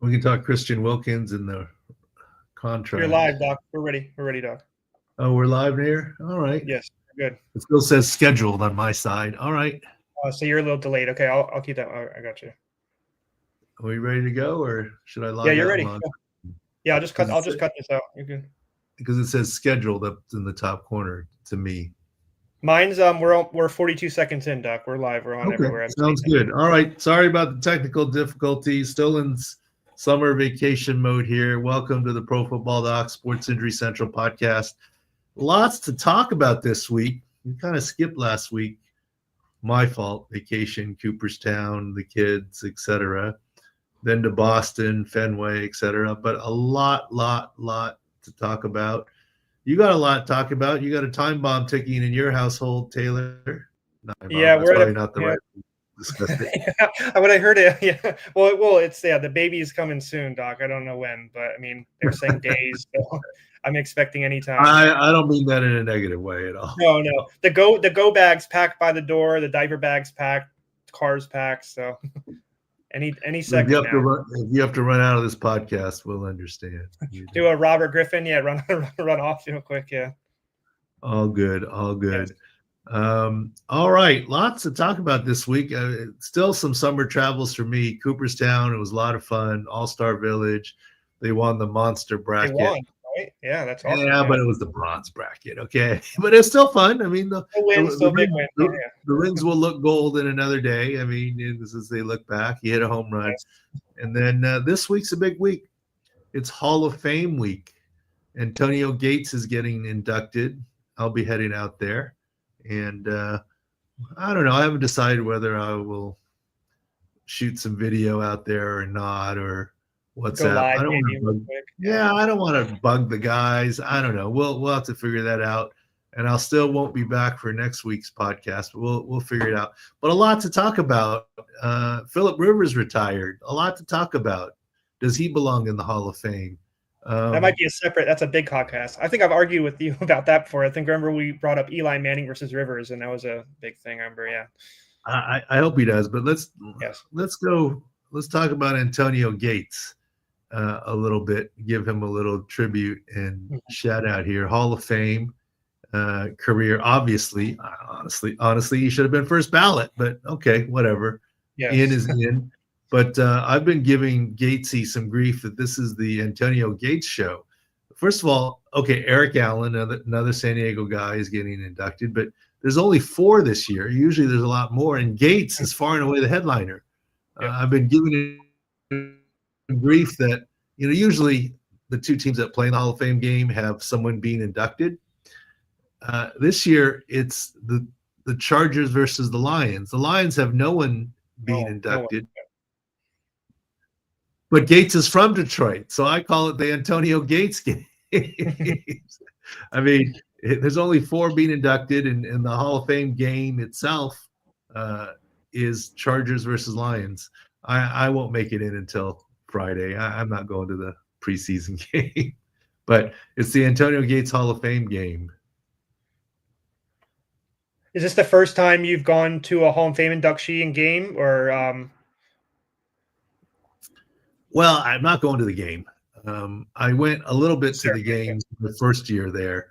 We can talk Christian Wilkins and the You're contract. live, Doc. We're ready. We're ready, Doc. Oh, we're live here? All right. Yes, good. It still says scheduled on my side. All right. So you're a little delayed. Okay, I'll keep that. I got you. Are we ready to go, or should I log Yeah, you're out? ready. Yeah, I'll just cut this out. You can. Because it says scheduled up in the top corner to me. Mine's we're 42 seconds in, Doc. We're live. We're on everywhere. Sounds good. All right. Sorry about the technical difficulties. Still in summer vacation mode here. Welcome to the Pro Football Doc Sports Injury Central podcast. Lots to talk about this week. We kind of skipped last week. My fault. Vacation, Cooperstown, the kids, etc. Then to Boston, Fenway, etc. But a lot to talk about. You got a lot to talk about. You got a time bomb ticking in your household, Taylor. Yeah, we're probably not the right to discuss it. Yeah, when I heard it, yeah. Well, it's the baby's coming soon, Doc. I don't know when, but I mean, they're saying days. So I'm expecting any time. I don't mean that in a negative way at all. No. The go bags packed by the door. The diaper bags packed. Cars packed. So any second if you have to run out of this podcast, we'll understand. Do a Robert Griffin, yeah, run off real quick, yeah. All good. Yes. All right, lots to talk about this week. Still some summer travels for me. Cooperstown, it was a lot of fun. All-Star Village, they won the monster bracket. They won, right? Yeah, that's awesome. Yeah, but it was the bronze bracket, okay. But it's still fun. I mean, the rings will look gold in another day. I mean, as they look back, you hit a home run. Yes. And then this week's a big week. It's Hall of Fame week. Antonio Gates is getting inducted. I'll be heading out there. And I don't know. I haven't decided whether I will shoot some video out there or not, or what's that. I don't want to bug the guys. I don't know. We'll have to figure that out. And I'll still won't be back for next week's podcast, but we'll figure it out. But a lot to talk about. Phillip Rivers retired. A lot to talk about. Does he belong in the Hall of Fame? That might be that's a big podcast. I think I've argued with you about that before. I think remember we brought up Eli Manning versus Rivers, and that was a big thing. I remember, yeah. I hope he does, but let's go. Let's talk about Antonio Gates a little bit. Give him a little tribute and shout out here. Hall of Fame career. Obviously, honestly, he should have been first ballot, but okay, whatever. Yes. In is in. But I've been giving Gatesy some grief that this is the Antonio Gates show. First of all, okay, Eric Allen, another San Diego guy, is getting inducted, but there's only 4 this year. Usually there's a lot more, and Gates is far and away the headliner. I've been giving him grief that, usually the 2 teams that play in the Hall of Fame game have someone being inducted. This year, it's the Chargers versus the Lions. The Lions have no one being inducted. But Gates is from Detroit, so I call it the Antonio Gates game. I mean, there's only 4 being inducted, and the Hall of Fame game itself is Chargers versus Lions. I won't make it in until Friday. I'm not going to the preseason game. But it's the Antonio Gates Hall of Fame game. Is this the first time you've gone to a Hall of Fame induction game, or Well, I'm not going to the game. I went a little bit to the game the first year there.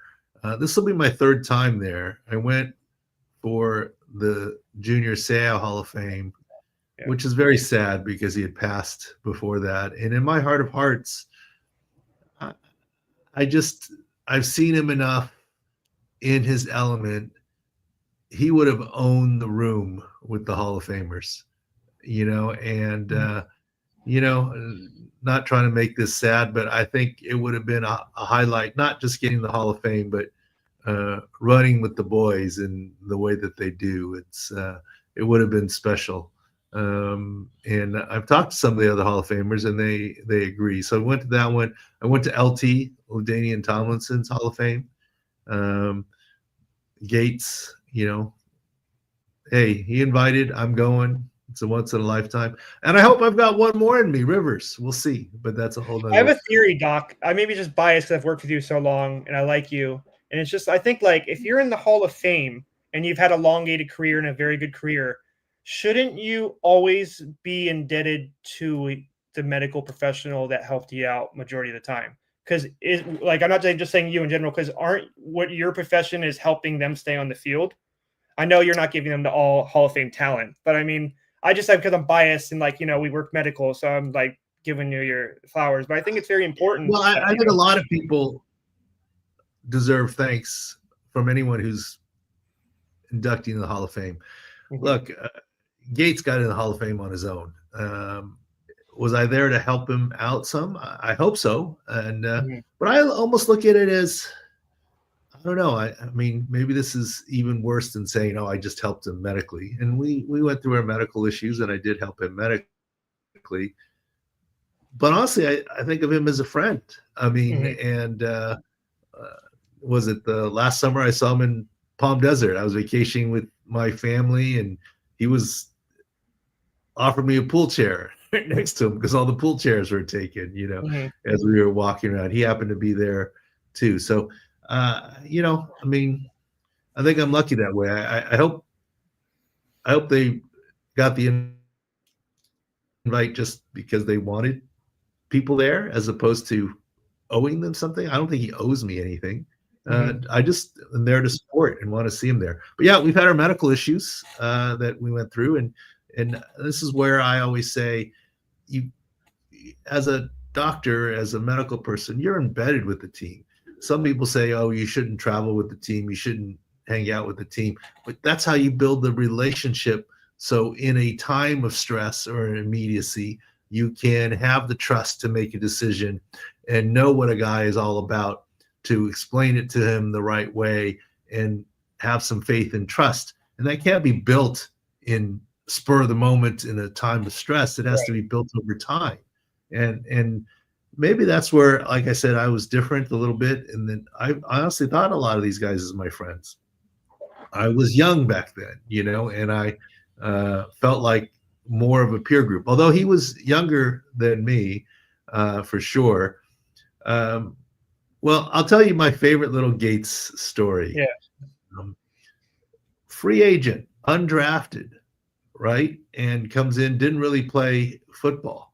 This will be my 3rd time there. I went for the Junior Seau Hall of Fame, which is very sad because he had passed before that. And in my heart of hearts, I've seen him enough in his element. He would have owned the room with the Hall of Famers, and not trying to make this sad, but I think it would have been a highlight, not just getting the Hall of Fame, but running with the boys in the way that they do. It would have been special. And I've talked to some of the other Hall of Famers, and they agree. So I went to that one. I went to LT, LaDainian Tomlinson's Hall of Fame. Gates, hey, he invited, I'm going. It's a once in a lifetime. And I hope I've got one more in me, Rivers. We'll see. But that's a whole nother. I have a theory, Doc. I may be just biased because I've worked with you so long and I like you. And it's just, I think, like, if you're in the Hall of Fame and you've had a elongated career and a very good career, shouldn't you always be indebted to the medical professional that helped you out majority of the time? Because like, I'm not just saying you in general, because aren't what your profession is helping them stay on the field? I know you're not giving them the all Hall of Fame talent, but I mean, I just because I'm biased and like, we work medical, so I'm like giving you your flowers. But I think it's very important. Well, I think a lot of people deserve thanks from anyone who's inducting in the Hall of Fame. Mm-hmm. Look, Gates got in the Hall of Fame on his own. Was I there to help him out some? I hope so. And but I almost look at it as, I don't know. I mean, maybe this is even worse than saying, "Oh, I just helped him medically." And we went through our medical issues, and I did help him medically. But honestly, I think of him as a friend. I mean, and was it the last summer I saw him in Palm Desert? I was vacationing with my family, and he was offered me a pool chair next to him because all the pool chairs were taken, as we were walking around. He happened to be there too. So, I mean, I think I'm lucky that way. I hope they got the invite just because they wanted people there as opposed to owing them something. I don't think he owes me anything. I just am there to support and want to see him there. But yeah, we've had our medical issues that we went through, and this is where I always say, you, as a doctor, as a medical person, you're embedded with the team. Some people say, "Oh, you shouldn't travel with the team. You shouldn't hang out with the team." But that's how you build the relationship. So in a time of stress or immediacy, you can have the trust to make a decision and know what a guy is all about, to explain it to him the right way and have some faith and trust. And that can't be built in spur of the moment in a time of stress. It has to be built over time. And maybe that's where, like I said, I was different a little bit. And then I honestly thought a lot of these guys as my friends. I was young back then, and I felt like more of a peer group, although he was younger than me, for sure. Well, I'll tell you my favorite little Gates story. Yeah. Free agent, undrafted, right? And comes in, didn't really play football.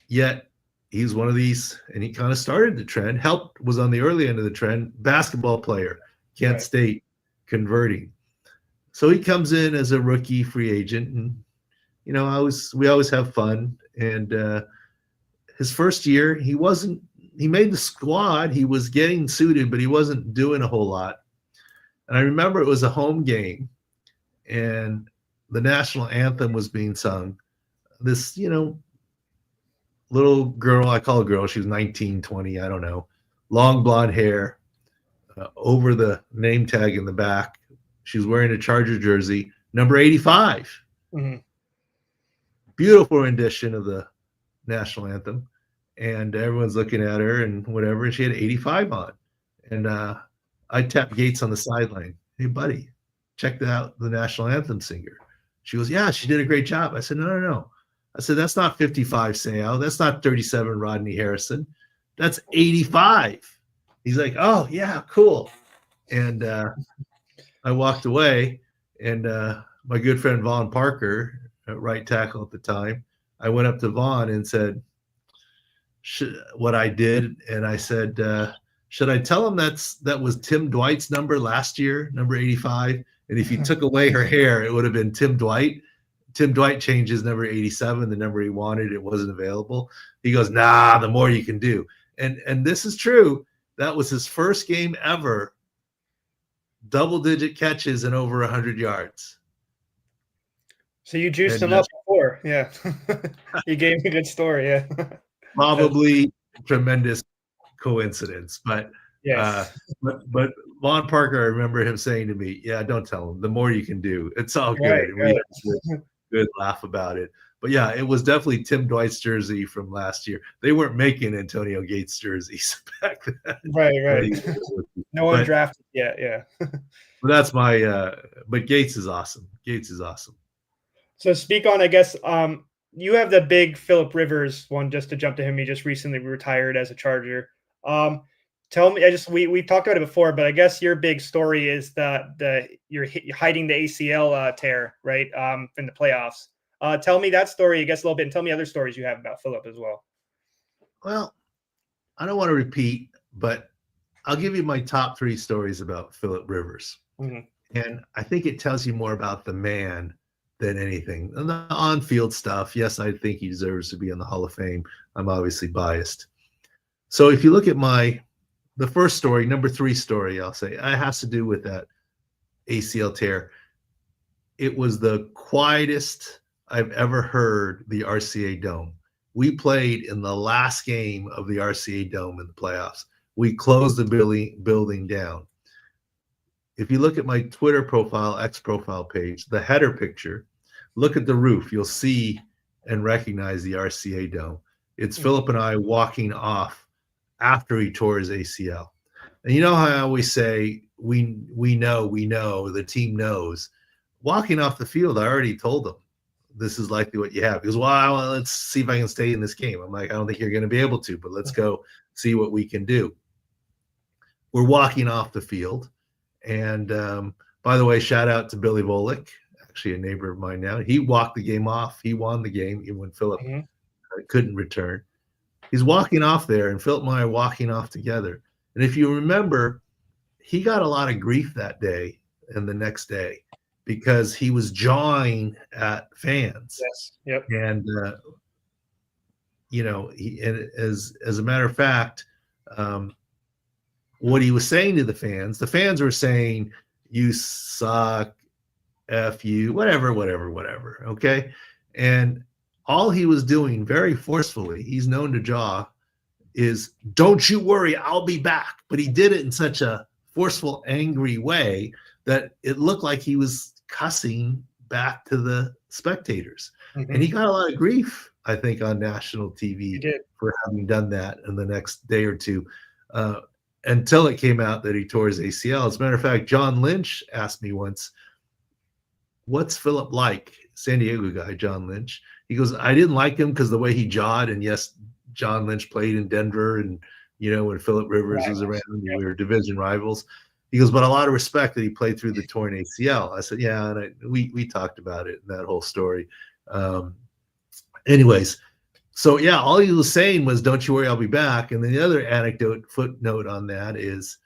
Yet he's one of these, and he kind of started the trend, was on the early end of the trend, basketball player, Kent State, converting. So he comes in as a rookie free agent, and we always have fun. And his first year, he made the squad. He was getting suited, but he wasn't doing a whole lot. And I remember it was a home game, and the national anthem was being sung. This, little girl, I call her girl, she was 19, 20, I don't know, long blonde hair, over the name tag in the back. She was wearing a Charger jersey, number 85. Mm-hmm. Beautiful rendition of the national anthem. And everyone's looking at her and whatever. And she had 85 on. And I tapped Gates on the sideline. "Hey, buddy, check out the national anthem singer." She goes, "Yeah, she did a great job." I said, No. I said, "That's not 55 Seau. That's not 37 Rodney Harrison. That's 85. He's like, "Oh, yeah, cool." And I walked away, and my good friend Vaughn Parker, right tackle at the time, I went up to Vaughn and said what I did, and I said, should I tell him that was Tim Dwight's number last year, number 85? And if he took away her hair, it would have been Tim Dwight. Tim Dwight changed his number 87, the number he wanted, it wasn't available. He goes, "Nah, the more you can do." And this is true. That was his first game ever, double-digit catches and over 100 yards. So you juiced him up before, yeah. You gave me a good story, yeah. Probably tremendous coincidence, but yes. But Vaughn Parker, I remember him saying to me, "Yeah, don't tell him. The more you can do, it's all good." Right, and we had a good laugh about it. But yeah, it was definitely Tim Dwight's jersey from last year. They weren't making Antonio Gates jerseys back then. Right. No one drafted yet, yeah. But that's my but Gates is awesome. Gates is awesome. So speak on, I guess, you have the big Phillip Rivers one, just to jump to him. He just recently retired as a Charger. Tell me, we talked about it before, but I guess your big story is you're hiding the ACL tear, right? In the playoffs. Tell me that story, I guess, a little bit, and tell me other stories you have about Philip as well. Well, I don't want to repeat, but I'll give you my top 3 stories about Philip Rivers. And I think it tells you more about the man than anything. And the on-field stuff, yes, I think he deserves to be in the Hall of Fame. I'm obviously biased. So if you look at the first story, number 3 story, I'll say, it has to do with that ACL tear. It was the quietest I've ever heard the RCA Dome. We played in the last game of the RCA Dome in the playoffs. We closed the building down. If you look at my Twitter profile, X profile page, the header picture, look at the roof. You'll see and recognize the RCA Dome. It's Philip and I walking off after he tore his ACL. And you know how I always say, we know, the team knows. Walking off the field, I already told them, this is likely what you have. He goes, well, let's see if I can stay in this game. I'm like, I don't think you're going to be able to, but let's go see what we can do. We're walking off the field. And by the way, shout out to Billy Volek, actually a neighbor of mine now. He walked the game off. He won the game even when Philip couldn't return. He's walking off there, and Philip and I are walking off together. And if you remember, he got a lot of grief that day and the next day because he was jawing at fans. Yes. Yep. And as a matter of fact, what he was saying to the fans were saying, "You suck, F you," whatever. Okay. And all he was doing very forcefully, he's known to jaw, is, "Don't you worry, I'll be back." But he did it in such a forceful, angry way that it looked like he was cussing back to the spectators. And he got a lot of grief, I think, on national TV for having done that in the next day or two, until it came out that he tore his ACL. As a matter of fact, John Lynch asked me once, "What's Philip like?" San Diego guy, John Lynch. He goes, "I didn't like him because the way he jawed." And yes, John Lynch played in Denver, and when Philip Rivers was around, we were division rivals. He goes, "But a lot of respect that he played through the torn ACL." I said, "Yeah," and we talked about it in that whole story. Anyways, so yeah, all he was saying was, "Don't you worry, I'll be back." And then the other footnote on that is,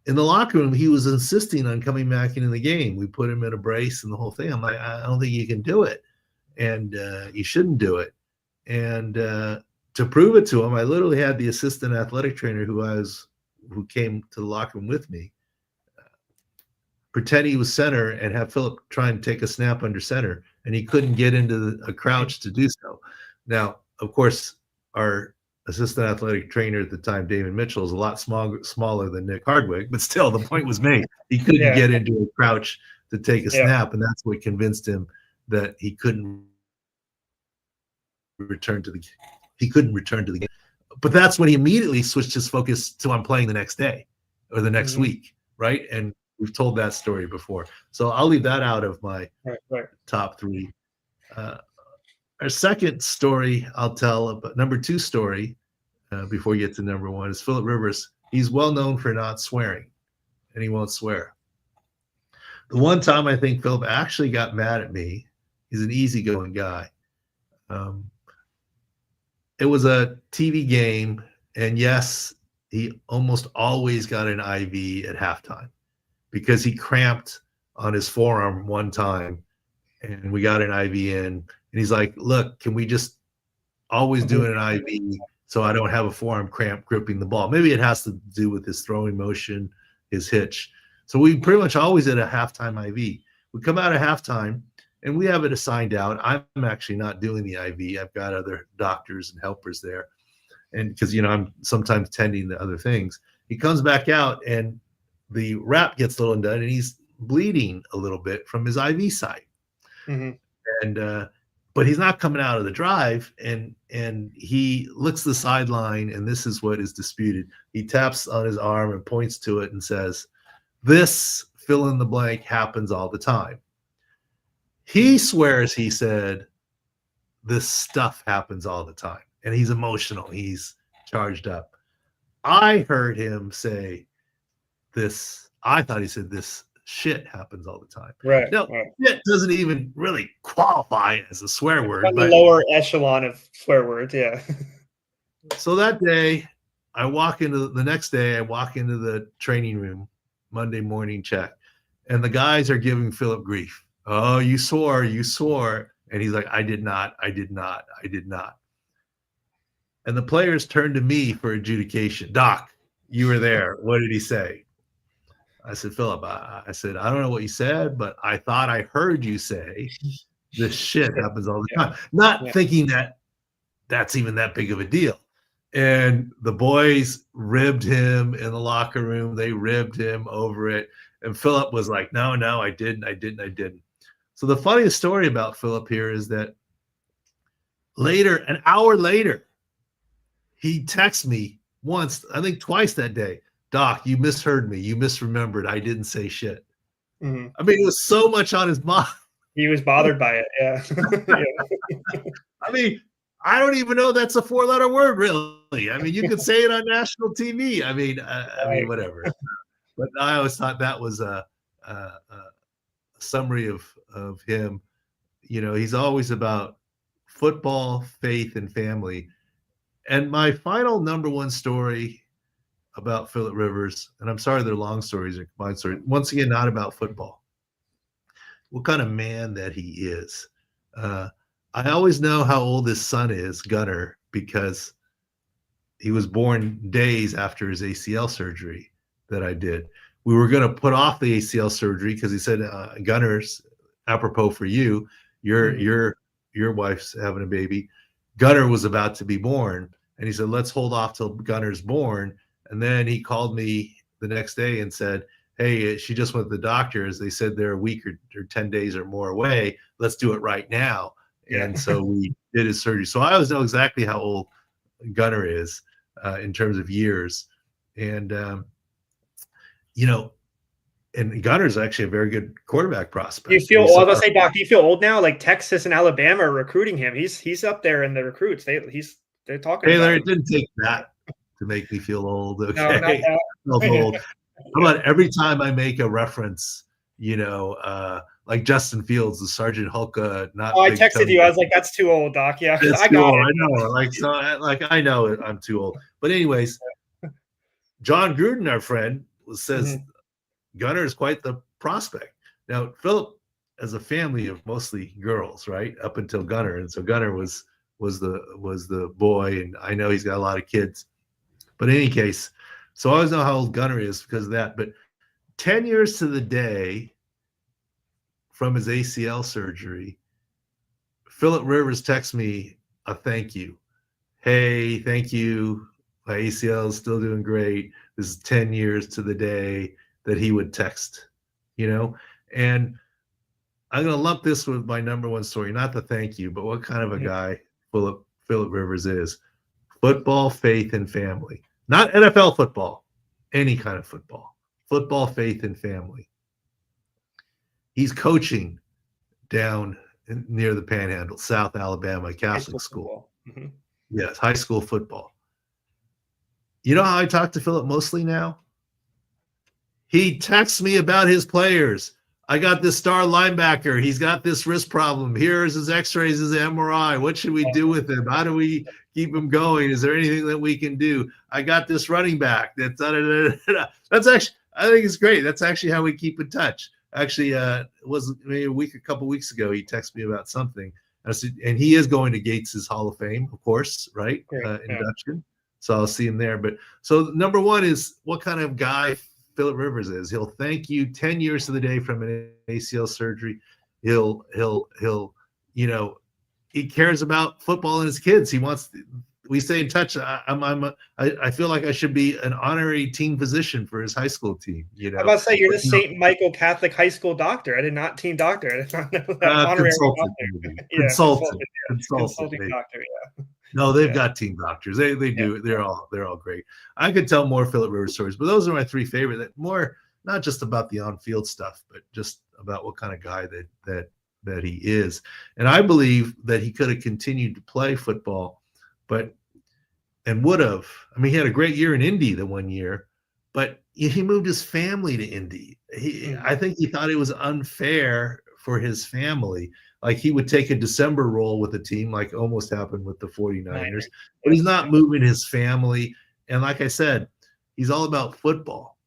in the locker room, he was insisting on coming back into the game. We put him in a brace and the whole thing. I'm like, "I don't think you can do it, and you shouldn't do it." And to prove it to him, I literally had the assistant athletic trainer who came to the locker room with me pretend he was center and have Philip try and take a snap under center, and he couldn't get into a crouch to do so. Now, of course, our assistant athletic trainer at the time, David Mitchell, is a lot smaller than Nick Hardwick, but still, the point was made. He couldn't get into a crouch to take a snap, and that's what convinced him that he couldn't return to the game. But that's when he immediately switched his focus to, "I'm playing the next day or the next week," right? And we've told that story before. So I'll leave that out of my top 3. Our second story I'll tell, but number 2 story, before we get to number 1, is Philip Rivers. He's well known for not swearing, and he won't swear. The one time I think Philip actually got mad at me, he's an easygoing guy. It was a TV game, and yes, he almost always got an IV at halftime because he cramped on his forearm one time, and we got an IV in. And he's like, "Look, can we just always do an IV so I don't have a forearm cramp gripping the ball?" Maybe it has to do with his throwing motion, his hitch. So we pretty much always did a halftime IV. We come out of halftime, and we have it assigned out. I'm actually not doing the IV. I've got other doctors and helpers there. And because, I'm sometimes tending to other things. He comes back out, and the wrap gets a little undone, and he's bleeding a little bit from his IV site. And but he's not coming out of the drive, and he looks the sideline, and this is what is disputed. He taps on his arm and points to it and says, "This fill in the blank happens all the time." He swears he said, "This stuff happens all the time." And he's emotional. He's charged up. I heard him say this. I thought he said, "This shit happens all the time." Right. No, shit doesn't even really qualify as a swear word. On the lower echelon of swear words, yeah. So that day, the next day, I walk into the training room, Monday morning check, and the guys are giving Philip grief. Oh, you swore. And he's like, I did not. And the players turned to me for adjudication. Doc, you were there. What did he say? I said, Philip, I said, I don't know what you said, but I thought I heard you say this shit happens all the time. Not thinking that that's even that big of a deal. And the boys ribbed him in the locker room. They ribbed him over it. And Philip was like, no, I didn't. So the funniest story about Philip here is that an hour later, he texts me once, I think twice that day. Doc, you misheard me. You misremembered. I didn't say shit. Mm-hmm. I mean, it was so much on his mind. He was bothered by it. Yeah. I mean, I don't even know that's a 4-letter word, really. I mean, you could say it on national TV. I mean, whatever. But I always thought that was a summary of him. You know, he's always about football, faith, and family. And my final number one story about Philip Rivers, and I'm sorry they're long stories or combined stories, once again, not about football. What kind of man that he is. I always know how old his son is, Gunnar, because he was born days after his ACL surgery that I did. We were going to put off the ACL surgery because he said, Gunnar's, apropos for you, your wife's having a baby. Gunnar was about to be born. And he said, let's hold off till Gunnar's born. And then he called me the next day and said, hey, she just went to the doctors. They said they're a week or 10 days or more away. Let's do it right now. And so we did his surgery. So I always know exactly how old Gunnar is in terms of years. And, you know, and Gunnar's actually a very good quarterback prospect. Do you feel, I was going to say, Doc, do you feel old now? Like Texas and Alabama are recruiting him. He's up there in the recruits. They're talking Taylor, about it didn't take that to make me feel old. Okay. No, not that. Old. How about every time I make a reference, you know, like Justin Fields, the Sergeant Hulka. I texted you. I was like, "That's too old, Doc." Yeah, I got it. I know. I know it. I'm too old. But anyways, John Gruden, our friend, says Gunnar is quite the prospect. Now, Philip has a family of mostly girls, right? Up until Gunnar, and so Gunnar was the boy, and I know he's got a lot of kids. But in any case, so I always know how old Gunnar is because of that. But 10 years to the day from his ACL surgery, Philip Rivers texts me a thank you. Hey, thank you. My ACL is still doing great. This is 10 years to the day that he would text, you know? And I'm going to lump this with my number one story, not the thank you, but what kind of a guy Philip Rivers is. Football, faith, and family. Not NFL football, any kind of football. Football, faith, and family. He's coaching down near the Panhandle, South Alabama Catholic school. Mm-hmm. Yes, high school football. You know how I talk to Philip mostly now? He texts me about his players. I got this star linebacker. He's got this wrist problem. Here's his x-rays, his MRI. What should we do with him? How do we keep him going? Is there anything that we can do? I got this running back. That's actually, I think it's great. That's actually how we keep in touch. Actually, it was maybe a couple weeks ago, he texted me about something. And he is going to Gates's Hall of Fame, of course, right? Induction. So I'll see him there. But so number one is what kind of guy Philip Rivers is. He'll thank you 10 years to the day from an ACL surgery. He'll you know, he cares about football and his kids. He wants. We stay in touch. I feel like I should be an honorary team physician for his high school team. You know, I'm about to say you're the St. Michael Catholic High School doctor. I did not team doctor. I did not know that honorary consultant. Consulting doctor. Yeah. No, they've got team doctors. They do. They're all great. I could tell more Philip Rivers stories, but those are my three favorite. That more not just about the on-field stuff, but just about what kind of guy that he is. And I believe that he could have continued to play football, and would have. I mean, he had a great year in Indy the one year, but he moved his family to Indy. I think he thought it was unfair for his family. Like he would take a December role with the team, like almost happened with the 49ers, but Yes, he's not moving his family. And like I said, he's all about football,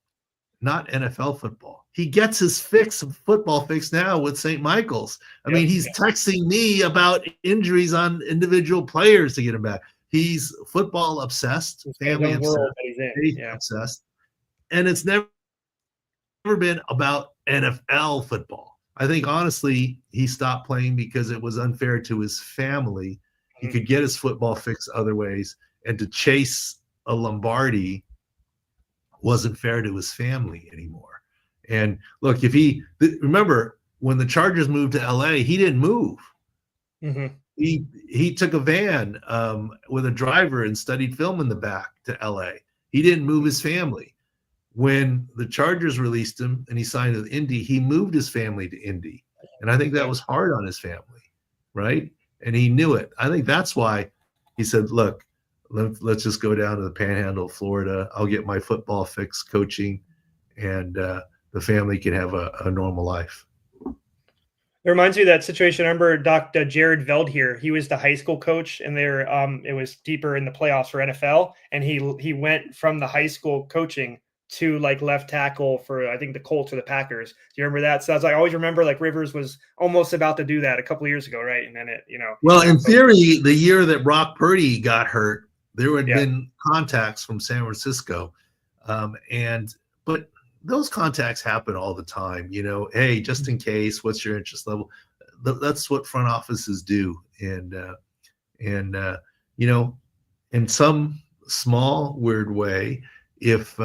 not NFL football. He gets his football fix now with St. Michael's. I mean, he's texting me about injuries on individual players to get him back. He's football obsessed, family obsessed, obsessed. And it's never been about NFL football. I think, honestly, he stopped playing because it was unfair to his family. He could get his football fix other ways. And to chase a Lombardi wasn't fair to his family anymore. And look, remember when the Chargers moved to LA, he didn't move. He took a van with a driver and studied film in the back to LA. He didn't move his family. When the Chargers released him and he signed with Indy, he moved his family to Indy. And I think that was hard on his family, right? And he knew it. I think that's why he said, look, let's just go down to the Panhandle of Florida. I'll get my football fix coaching, and the family can have a normal life. It reminds me of that situation. I remember Dr. Jared Veld here. He was the high school coach, and it was deeper in the playoffs for NFL. And he went from the high school coaching to like left tackle for, I think, the Colts or the Packers. Do you remember that? So I always remember like Rivers was almost about to do that a couple of years ago, right? And then Well, in theory, the year that Brock Purdy got hurt, there had been contacts from San Francisco, but those contacts happen all the time. Hey, just in case, what's your interest level? That's what front offices do, and in some small weird way, if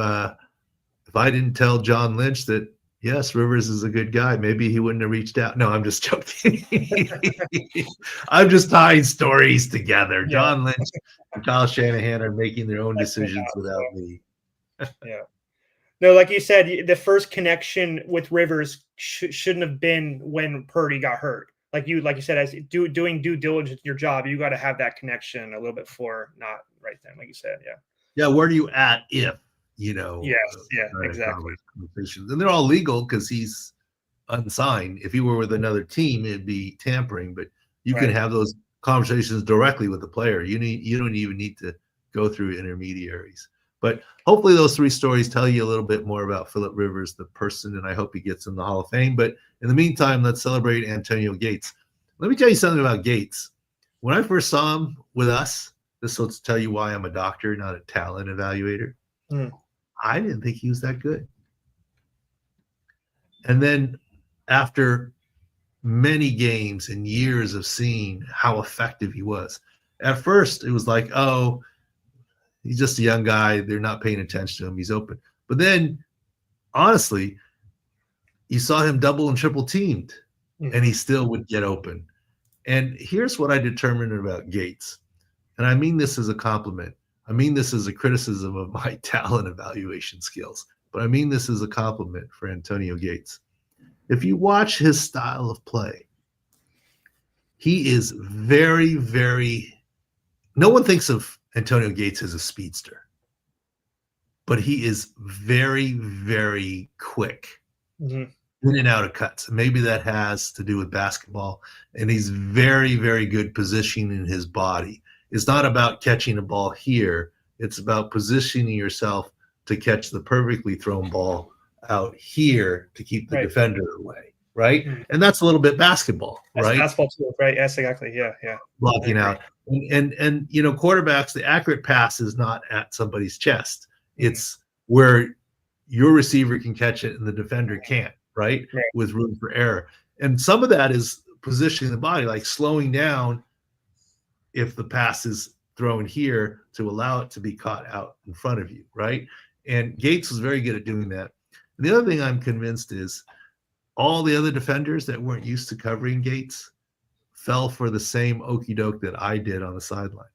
I didn't tell John Lynch that yes, Rivers is a good guy, maybe he wouldn't have reached out. No, I'm just joking. I'm just tying stories together. John Lynch and Kyle Shanahan are making their own decisions without me. No, like you said, the first connection with Rivers shouldn't have been when Purdy got hurt. Like you said, as doing due diligence in your job, you got to have that connection a little bit before, not right then, like you said. Yeah. Where are you at if? Exactly. And they're all legal because he's unsigned. If he were with another team, it'd be tampering. But you can have those conversations directly with the player. You don't even need to go through intermediaries. But hopefully those three stories tell you a little bit more about Philip Rivers, the person, and I hope he gets in the Hall of Fame. But in the meantime, let's celebrate Antonio Gates. Let me tell you something about Gates. When I first saw him with us, this will tell you why I'm a doctor, not a talent evaluator. I didn't think he was that good. And then after many games and years of seeing how effective he was, at first it was like, oh, he's just a young guy. They're not paying attention to him. He's open. But then, honestly, you saw him double and triple teamed, and he still would get open. And here's what I determined about Gates. And I mean this as a compliment. I mean this as a criticism of my talent evaluation skills, but I mean this as a compliment for Antonio Gates. If you watch his style of play, he is very, very – no one thinks of Antonio Gates as a speedster, but he is very, very quick in and out of cuts. Maybe that has to do with basketball, and he's very, very good positioning his body. It's not about catching a ball here. It's about positioning yourself to catch the perfectly thrown ball out here to keep the defender away, right? And that's a little bit basketball, right? Basketball too, right? Yes, exactly. Yeah. Blocking out. And quarterbacks, the accurate pass is not at somebody's chest. It's where your receiver can catch it and the defender can't, right? With room for error. And some of that is positioning the body, like slowing down if the pass is thrown here to allow it to be caught out in front of you, right? And Gates was very good at doing that. And the other thing I'm convinced is all the other defenders that weren't used to covering Gates fell for the same okey doke that I did on the sideline.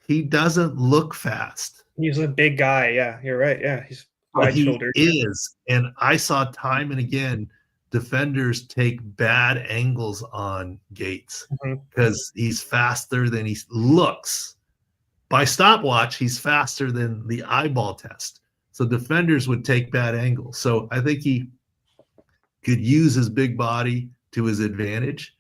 He doesn't look fast. He's a big guy. Yeah, you're right. Yeah, he's wide-shouldered. He is. And I saw time and again defenders take bad angles on Gates because he's faster than he looks. By stopwatch, he's faster than the eyeball test. So defenders would take bad angles. So I think he could use his big body to his advantage.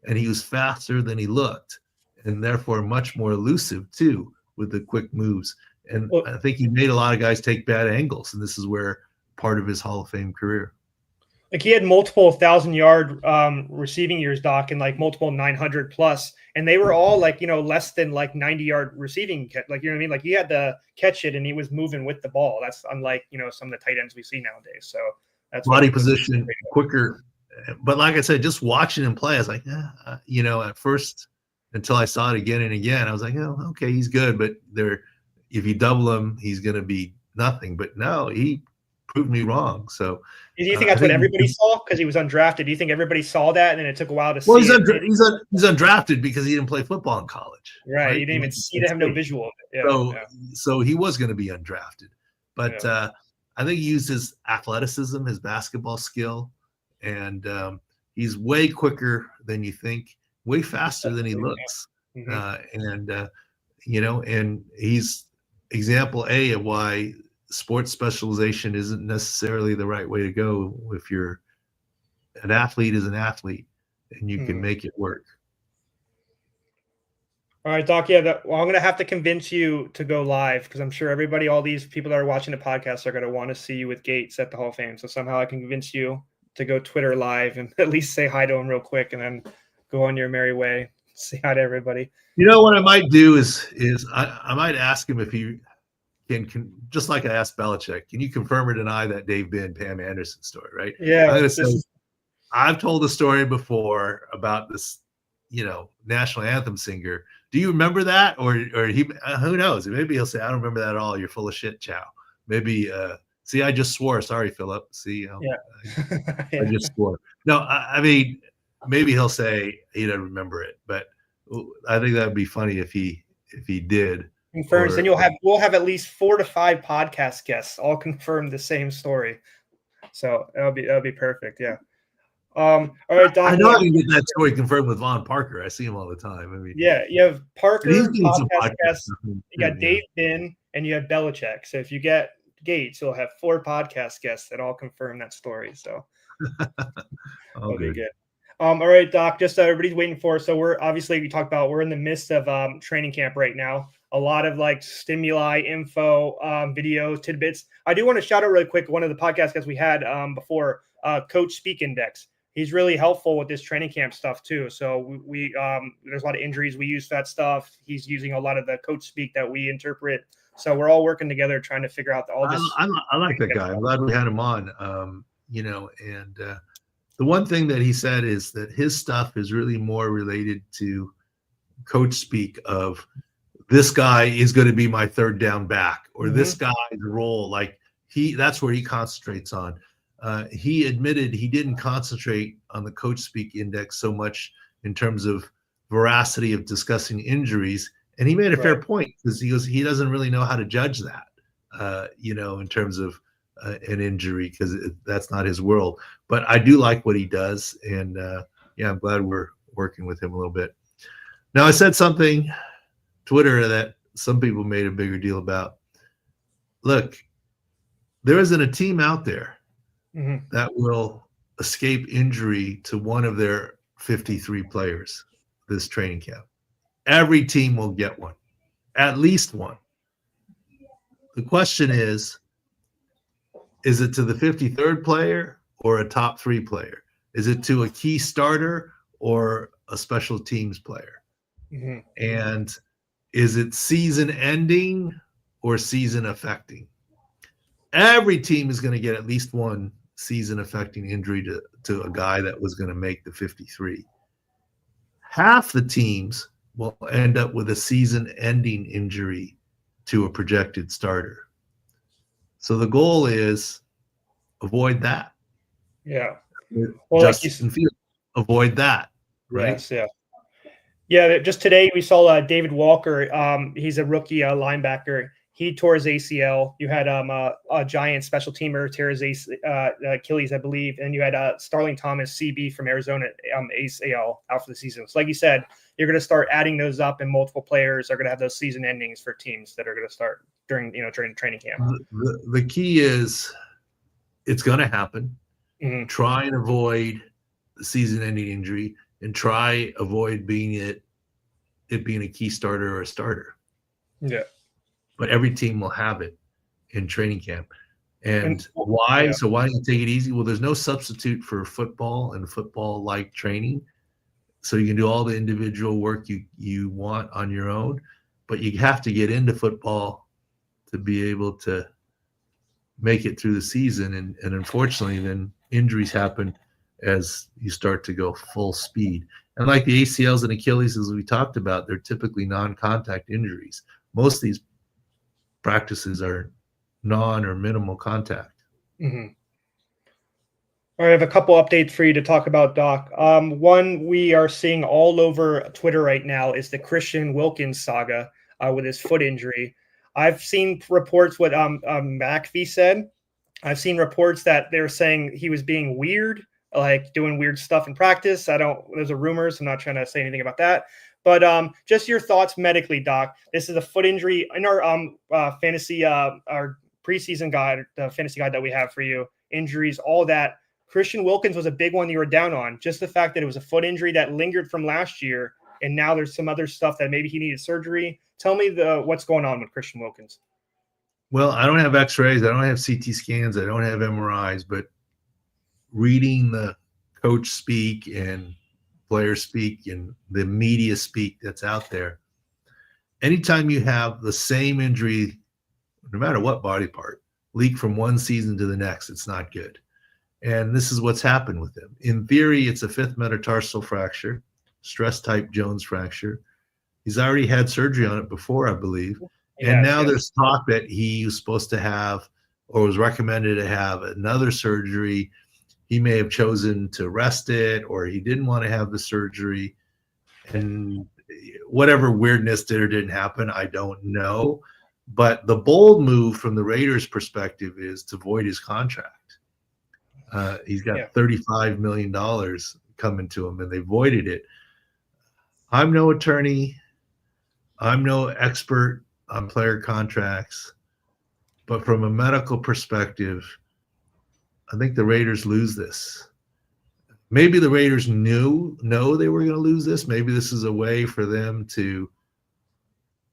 and he was faster than he looked, and therefore much more elusive too with the quick moves. And I think he made a lot of guys take bad angles, and this is where part of his Hall of Fame career. Like he had multiple 1,000-yard receiving years, Doc, and like multiple 900 plus, and they were all like, less than like 90-yard receiving. Like, you know what I mean? Like he had to catch it and he was moving with the ball. That's unlike, some of the tight ends we see nowadays. So that's body position, quicker. But like I said, just watching him play, I was like, at first, until I saw it again and again, I was like, oh, okay, he's good. But if you double him, he's going to be nothing. But no, he proved me wrong. So do you think that's what everybody saw because he was undrafted? Do you think everybody saw that and then it took a while to see? Well, he's undrafted because he didn't play football in college. Right. You didn't even see, you didn't have no visual of it. So he was going to be undrafted. But I think he used his athleticism, his basketball skill, and he's way quicker than you think, way faster than he looks. Mm-hmm. And he's example A of why sports specialization isn't necessarily the right way to go if you're an athlete is an athlete and you can make it work. All right, Doc. Yeah, I'm going to have to convince you to go live because I'm sure all these people that are watching the podcast are going to want to see you with Gates at the Hall of Fame. So somehow I can convince you to go Twitter live and at least say hi to him real quick and then go on your merry way. Say hi to everybody. What I might do is I might ask him if he can just like I asked Belichick, can you confirm or deny that Dave Ben, Pam Anderson story, right? Yeah. I'm going to say, I've told the story before about this, national anthem singer. Do you remember that? Or he, who knows? Maybe he'll say, I don't remember that at all. You're full of shit, Chow. Maybe, see, I just swore. Sorry, Philip. See, I just swore. No, I mean, maybe he'll say he doesn't remember it, but I think that'd be funny if he did. Confirms, and we'll have at least 4 to 5 podcast guests all confirm the same story. So that'll be perfect. Yeah. All right, Doc. I know I can get that story confirmed with Von Parker. I see him all the time. I mean, yeah, you have Parker, podcast guests. You got Dave Ben, and you have Belichick. So if you get Gates, you'll have 4 podcast guests that all confirm that story. So that'll be good. All right, Doc, just everybody's waiting for us. So we talked about, we're in the midst of training camp right now. A lot of like stimuli, info, videos, tidbits. I do want to shout out really quick one of the podcast guests we had before, Coach Speak Index. He's really helpful with this training camp stuff too. So we there's a lot of injuries. We use that stuff. He's using a lot of the Coach Speak that we interpret. So we're all working together trying to figure out all this. I like that guy. I'm glad we had him on. The one thing that he said is that his stuff is really more related to Coach Speak of this guy is going to be my third down back, or this guy's role. Like that's where he concentrates on. He admitted he didn't concentrate on the Coach Speak Index so much in terms of veracity of discussing injuries. And he made a fair point because he goes, he doesn't really know how to judge that, in terms of an injury because that's not his world. But I do like what he does. And I'm glad we're working with him a little bit. Now, I said something Twitter that some people made a bigger deal about. Look, there isn't a team out there that will escape injury to one of their 53 players this training camp. Every team will get one, at least one. The question is it to the 53rd player or a top 3 player? Is it to a key starter or a special teams player? And is it season ending or season affecting? Every team is going to get at least one season affecting injury to a guy that was going to make the 53. Half the teams will end up with a season ending injury to a projected starter. So the goal is avoid that. Yeah. Well, Justin Fields, avoid that. Right. Yes, yeah. Yeah, just today we saw David Walker. He's a rookie linebacker. He tore his ACL. You had a giant special teamer tear his Achilles, I believe, and you had Starling Thomas, CB from Arizona, ACL out for the season. So, like you said, you're going to start adding those up, and multiple players are going to have those season endings for teams that are going to start during training camp. The key is it's going to happen. Try and avoid the season-ending injury. and try avoid being it being a key starter or a starter. Yeah. But every team will have it in training camp. And why? Yeah. So why don't you take it easy? Well, there's no substitute for football and football-like training. So you can do all the individual work you want on your own, but you have to get into football to be able to make it through the season. And unfortunately, then injuries happen as you start to go full speed. And like the ACLs and Achilles, as we talked about, they're typically non-contact injuries. Most of these practices are non or minimal contact. Mm-hmm. All right, I have a couple updates for you to talk about, Doc. One we are seeing all over Twitter right now is the Christian Wilkins saga with his foot injury. I've seen reports what McAfee said. I've seen reports that they're saying he was being weird, like doing weird stuff in practice. Those are rumors. I'm not trying to say anything about that. But just your thoughts medically, Doc. This is a foot injury in our fantasy, our preseason guide, the fantasy guide that we have for you. Injuries, all that. Christian Wilkins was a big one you were down on. Just the fact that it was a foot injury that lingered from last year, and now there's some other stuff that maybe he needed surgery. Tell me what's going on with Christian Wilkins. Well, I don't have X-rays. I don't have CT scans. I don't have MRIs. But reading the coach speak and player speak and the media speak that's out there, anytime you have the same injury, no matter what body part, leak from one season to the next, it's not good. And this is what's happened with him. In theory, it's a fifth metatarsal fracture, stress type Jones fracture. He's already had surgery on it before, I believe. And now there's talk that he was supposed to have, or was recommended to have, another surgery. He may have chosen to rest it, or he didn't want to have the surgery. And whatever weirdness did or didn't happen, I don't know. But the bold move from the Raiders' perspective is to void his contract. He's got $35 million coming to him, and they voided it. I'm no attorney. I'm no expert on player contracts. But from a medical perspective, I think the Raiders lose this. Maybe the Raiders know they were going to lose this. Maybe this is a way for them to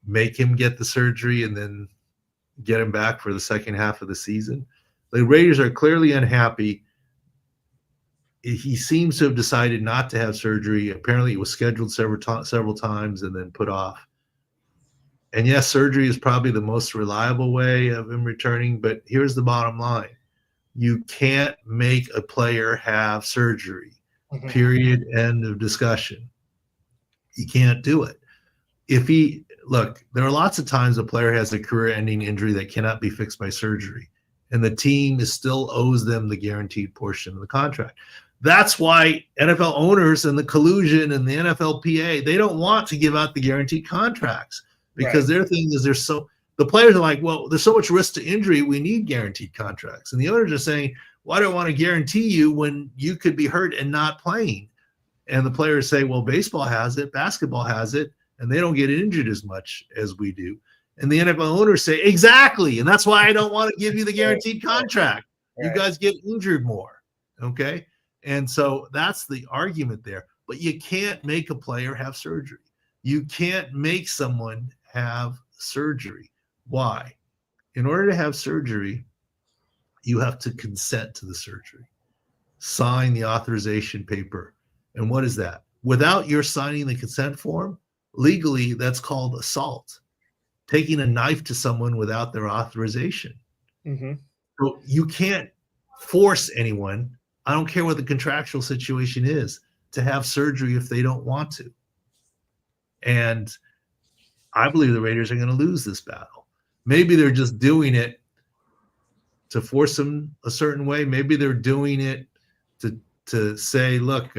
make him get the surgery and then get him back for the second half of the season. The Raiders are clearly unhappy. He seems to have decided not to have surgery. Apparently it was scheduled several times and then put off. And yes, surgery is probably the most reliable way of him returning, but here's the bottom line. You can't make a player have surgery, period, end of discussion. You can't do it. There are lots of times a player has a career-ending injury that cannot be fixed by surgery, and the team still owes them the guaranteed portion of the contract. That's why NFL owners and the collusion and the NFLPA, they don't want to give out the guaranteed contracts because their thing is the players are like, well, there's so much risk to injury, we need guaranteed contracts. And the owners are saying, why do I want to guarantee you when you could be hurt and not playing? And the players say, well, baseball has it, basketball has it, and they don't get injured as much as we do. And the NFL owners say, exactly, and that's why I don't want to give you the guaranteed contract. You guys get injured more, okay? And so that's the argument there. But you can't make a player have surgery. You can't make someone have surgery. Why? In order to have surgery, you have to consent to the surgery, sign the authorization paper. And what is that? Without your signing the consent form, legally, that's called assault, taking a knife to someone without their authorization. So you can't force anyone, I don't care what the contractual situation is, to have surgery if they don't want to. And I believe the Raiders are going to lose this battle. Maybe they're just doing it to force them a certain way. Maybe they're doing it to say, look,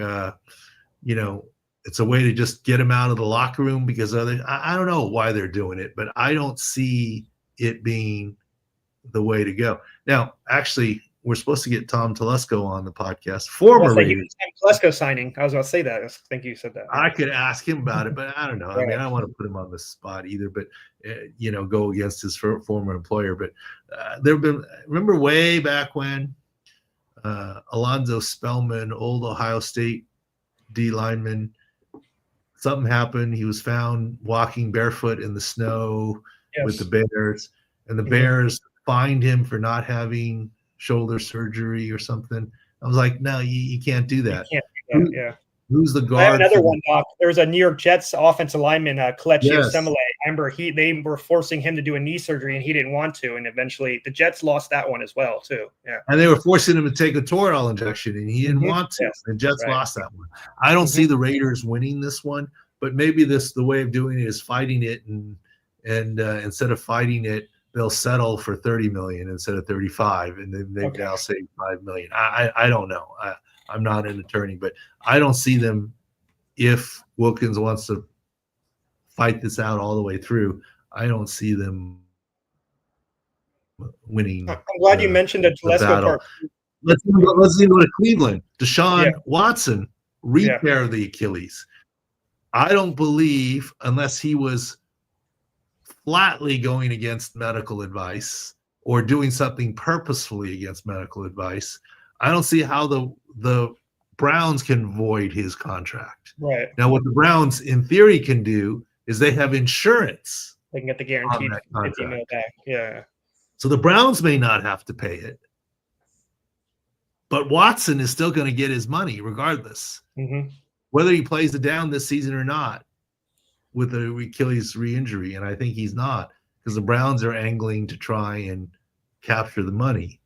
it's a way to just get him out of the locker room because I don't know why they're doing it, but I don't see it being the way to go. Now, actually, we're supposed to get Tom Telesco on the podcast. Former Raiders. Telesco signing. I was about to say that. Thank you said that. I could ask him about it, but I don't know. I mean, I don't want to put him on the spot either, but, go against his former employer. But remember way back when Alonzo Spellman, old Ohio State D lineman. Something happened. He was found walking barefoot in the snow with the Bears, and the Bears fined him for not having shoulder surgery or something. I was like, no, you can't do that. You can't do that. Who's the guard? I have another one, Doc. There was a New York Jets offensive lineman, Kelechi Osemele. I remember they were forcing him to do a knee surgery, and he didn't want to. And eventually, the Jets lost that one as well, too. Yeah. And they were forcing him to take a Toradol injection, and he didn't want to. The Jets lost that one. I don't see the Raiders winning this one, but maybe the way of doing it is fighting it, and instead of fighting it, they'll settle for $30 million instead of 35, and then they've now saved $5 million. I don't know. I'm not an attorney, but I don't see them, if Wilkins wants to fight this out all the way through, I don't see them winning. I'm glad you mentioned the Telesco part. Let's even go to Cleveland. Deshaun Watson repair the Achilles. I don't believe, unless he was flatly going against medical advice or doing something purposefully against medical advice, I don't see how the Browns can void his contract. Right. Now, what the Browns, in theory, can do is they have insurance. They can get the guaranteed $50 million back. Yeah. So the Browns may not have to pay it, but Watson is still going to get his money regardless, whether he plays it down this season or not with the Achilles re-injury. And I think he's not, because the Browns are angling to try and capture the money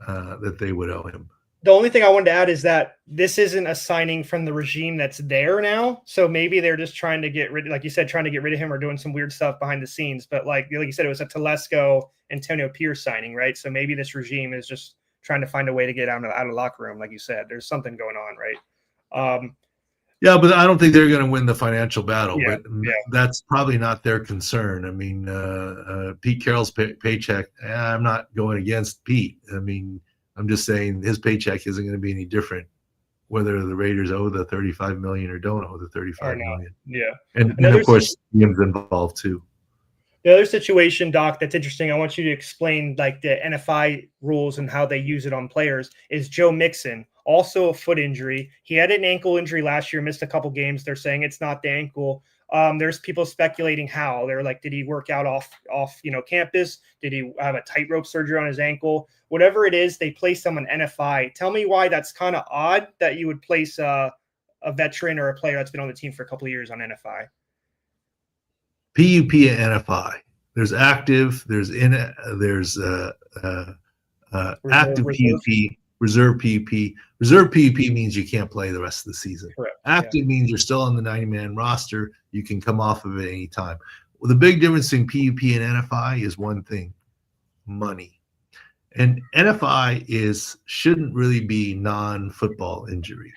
that they would owe him. The only thing I wanted to add is that this isn't a signing from the regime that's there now. So maybe they're just trying to get rid, like you said, trying to get rid of him or doing some weird stuff behind the scenes. But like you said, it was a Telesco, Antonio Pierce signing, right? So maybe this regime is just trying to find a way to get out of the locker room. Like you said, there's something going on, right? Yeah, but I don't think they're going to win the financial battle. But that's probably not their concern. I mean, Pete Carroll's paycheck, I'm not going against Pete. I mean, I'm just saying his paycheck isn't going to be any different whether the Raiders owe the $35 million or don't owe the $35 million. Yeah. And of course, Ian's involved too. The other situation, Doc, that's interesting, I want you to explain like the NFI rules and how they use it on players, is Joe Mixon, also a foot injury. He had an ankle injury last year, missed a couple games. They're saying it's not the ankle. There's people speculating how. They're like, did he work out off campus? Did he have a tightrope surgery on his ankle? Whatever it is, they place him on NFI. Tell me why that's kind of odd that you would place a veteran or a player that's been on the team for a couple of years on NFI. PUP and NFI. There's active. There's active PUP. Reserve PUP. Reserve PUP means you can't play the rest of the season. Correct. Active means you're still on the 90-man roster. You can come off of it any time. Well, the big difference between PUP and NFI is one thing: money. And NFI shouldn't really be non-football injury.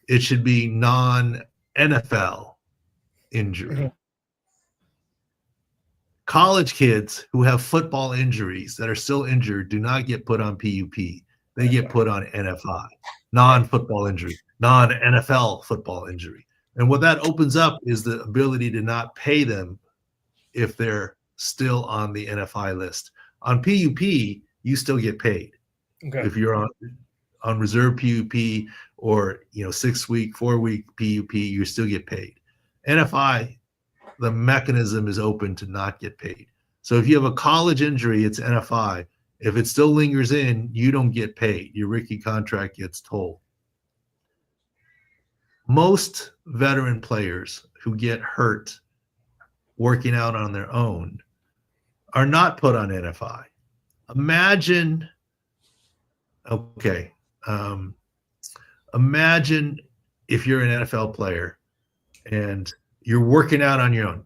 It should be non-NFL injury. College kids who have football injuries that are still injured do not get put on PUP. They get put on NFI, non-football injury, non-NFL football injury. And what that opens up is the ability to not pay them if they're still on the NFI list. On PUP, you still get paid. Okay. If you're on reserve PUP or 6-week, 4-week PUP, you still get paid. NFI, the mechanism is open to not get paid. So if you have a college injury, it's NFI. If it still lingers in, you don't get paid. Your rookie contract gets told. Most veteran players who get hurt working out on their own are not put on NFI. Imagine if you're an NFL player and you're working out on your own.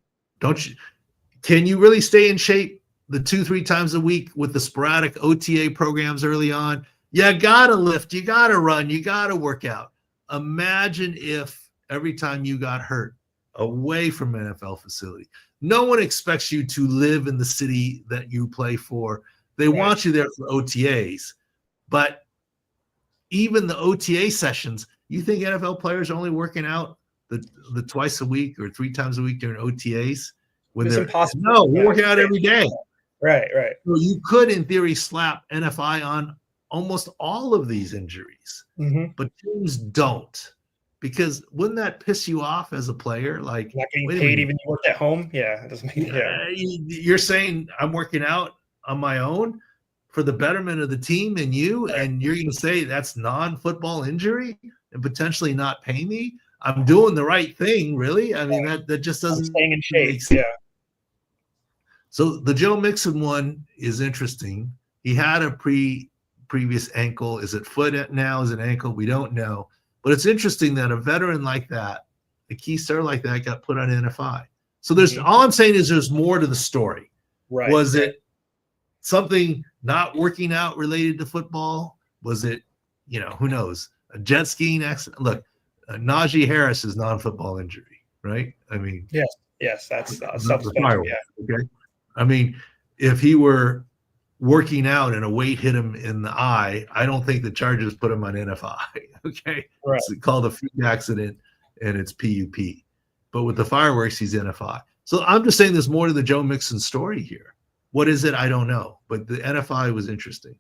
Can you really stay in shape the 2-3 times a week with the sporadic OTA programs early on? You got to lift, you got to run, you got to work out. Imagine if every time you got hurt away from an NFL facility, no one expects you to live in the city that you play for. They want you there for OTAs. But even the OTA sessions, you think NFL players are only working out the twice a week or 3 times a week during OTAs? It's impossible. No, we're working out every day. Right. So you could, in theory, slap NFI on almost all of these injuries, but teams don't. Because wouldn't that piss you off as a player? Like, not getting paid even you work at home. Yeah, it doesn't make You're saying I'm working out on my own for the betterment of the team and you, and you're going to say that's non-football injury and potentially not pay me? I'm doing the right thing, really? I mean, that just doesn't. I'm staying in shape. Yeah. So the Joe Mixon one is interesting. He had a previous ankle. Is it foot now? Is it ankle? We don't know. But it's interesting that a veteran like that, a key star like that, got put on NFI. So there's all I'm saying is there's more to the story. Right. Was it something not working out related to football? Was it, who knows, a jet skiing accident? Look, Najee Harris is non-football injury, right? I mean, yes, that's self-suspension. Yeah. Okay. I mean, if he were working out and a weight hit him in the eye, I don't think the Chargers put him on NFI. Okay. Right. It's called a freak accident and it's PUP. But with the fireworks, he's NFI. So I'm just saying there's more to the Joe Mixon story here. What is it? I don't know. But the NFI was interesting.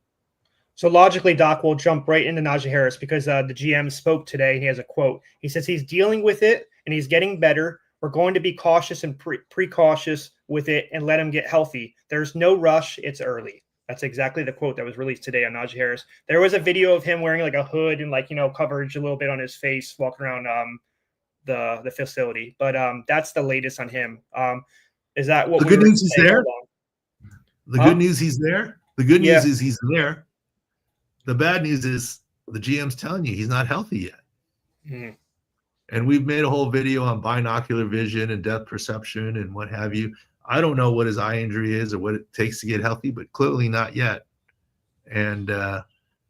So logically, Doc, will jump right into Najee Harris because the GM spoke today. He has a quote. He says he's dealing with it and he's getting better. We're going to be cautious and precautious with it and let him get healthy. There's no rush. It's early. That's exactly the quote that was released today on Najee Harris. There was a video of him wearing like a hood and coverage a little bit on his face, walking around the facility. But that's the latest on him. Is that what the good news is there? The good news he's there. The good news is he's there. The bad news is the GM's telling you he's not healthy yet. Mm-hmm. And we've made a whole video on binocular vision and depth perception and what have you. I don't know what his eye injury is or what it takes to get healthy, but clearly not yet. And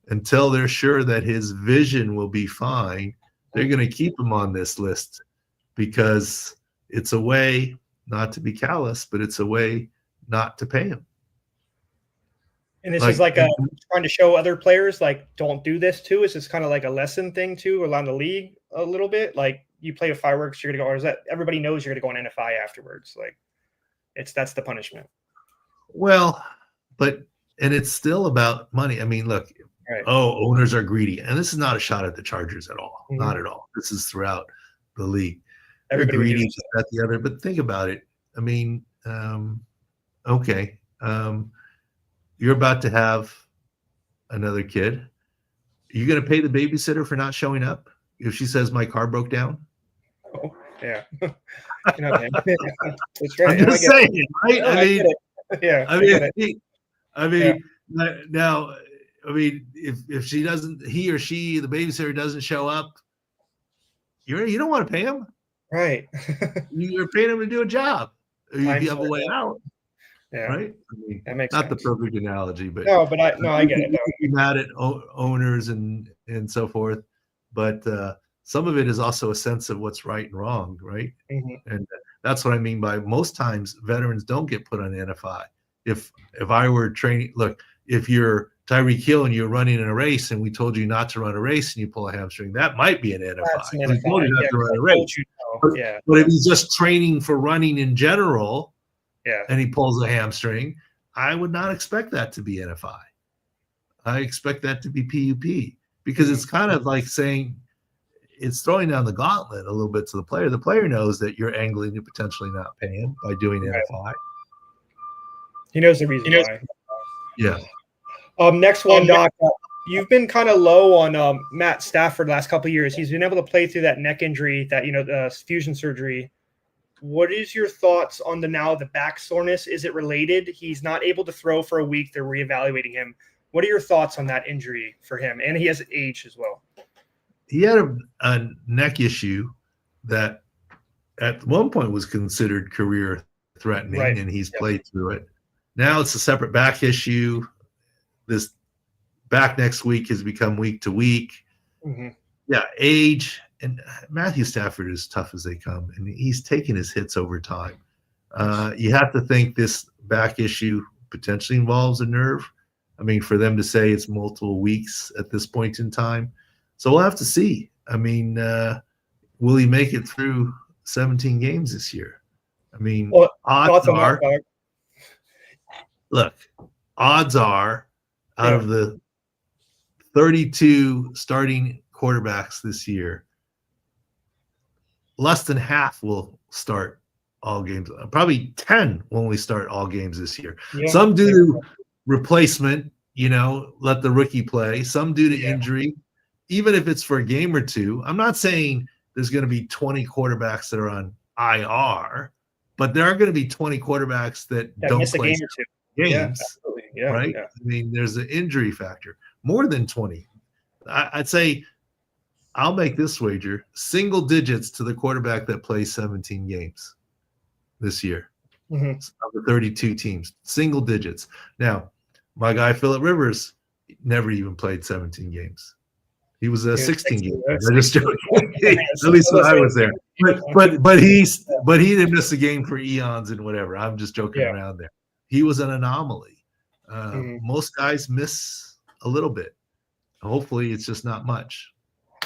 until they're sure that his vision will be fine, they're going to keep him on this list because it's a way not to be callous, but it's a way not to pay him. And this is like trying to show other players, like, don't do this too. Is this kind of like a lesson thing too, around the league a little bit? Like, you play with fireworks, you're going to go, or is that everybody knows you're going to go on NFI afterwards? Like, that's the punishment. Well, and it's still about money. I mean, look, owners are greedy. And this is not a shot at the Chargers at all. Mm-hmm. Not at all. This is throughout the league. Everybody greedy, just at the other. But think about it. I mean, okay. You're about to have another kid. Are you going to pay the babysitter for not showing up if she says my car broke down? Oh, yeah. That's right. I'm just saying, right? No, I mean, now, if she doesn't, he or she, the babysitter doesn't show up, you don't want to pay him, right? You're paying him to do a job. You have a way out. Yeah. Right. I mean, that makes not sense. The perfect analogy, but I get it. You're mad at owners and so forth, but some of it is also a sense of what's right and wrong, right? Mm-hmm. And that's what I mean by most times veterans don't get put on NFI. If I were training, look, if you're Tyreek Hill and you're running in a race and we told you not to run a race and you pull a hamstring, that might be an NFI. We told you not to run a race. But if he's just training for running in general, and he pulls a hamstring, I would not expect that to be NFI. I expect that to be PUP because it's kind of like saying it's throwing down the gauntlet a little bit to the player. The player knows that you're angling to potentially not pay him by doing NFI. He knows the reason why. Yeah. Next one, Doc. You've been kind of low on Matt Stafford the last couple of years. He's been able to play through that neck injury, that the fusion surgery. What is your thoughts on the back soreness? Is it related? He's not able to throw for a week. They're reevaluating him. What are your thoughts on that injury for him? And he has age as well. He had a neck issue that at one point was considered career threatening, and he's played through it. Now it's a separate back issue. This back next week has become week to week. Mm-hmm. Yeah, age. And Matthew Stafford is tough as they come, and he's taken his hits over time. You have to think this back issue potentially involves a nerve. I mean, for them to say it's multiple weeks at this point in time. So we'll have to see. I mean, will he make it through 17 games this year? I mean, odds are out of the 32 starting quarterbacks this year, less than half will start all games. Probably 10 will only start all games this year. Yeah. Some due to replacement, let the rookie play. Some due to injury, even if it's for a game or two. I'm not saying there's going to be 20 quarterbacks that are on IR, but there are going to be 20 quarterbacks that don't miss a play game or two. games. Yeah, right? Yeah. I mean, there's an injury factor. More than 20. I'd say I'll make this wager: single digits to the quarterback that plays 17 games this year. Mm-hmm. Of the 32 teams, single digits. Now, my guy Phillip Rivers never even played 17 games. He was a 16 game. I'm just joking. At least when I was there. But he didn't miss a game for eons and whatever. I'm just joking around there. He was an anomaly. Most guys miss a little bit. Hopefully, it's just not much.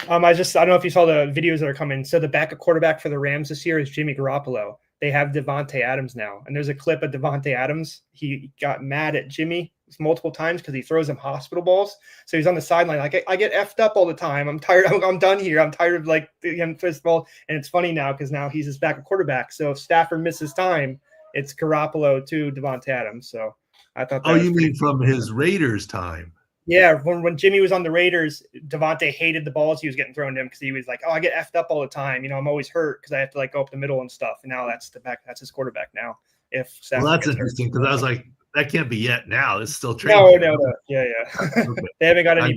I don't know if you saw the videos that are coming. So the backup quarterback for the Rams this year is Jimmy Garoppolo. They have Devontae Adams now, and there's a clip of Devontae Adams. He got mad at Jimmy multiple times because he throws him hospital balls. So he's on the sideline like, I get effed up all the time. I'm tired. I'm done here. I'm tired of like him fist ball. And it's funny now because now he's his backup quarterback. So if Stafford misses time, it's Garoppolo to Devontae Adams. So I thought. That you mean from his Raiders time? Yeah, when Jimmy was on the Raiders, Devontae hated the balls he was getting thrown to him because he was like, "Oh, I get effed up all the time. I'm always hurt because I have to like go up the middle and stuff." And now that's his quarterback now. If Stafford that's interesting because I was like, that can't be yet. Now it's still training. No. Yeah. Okay. They haven't got any.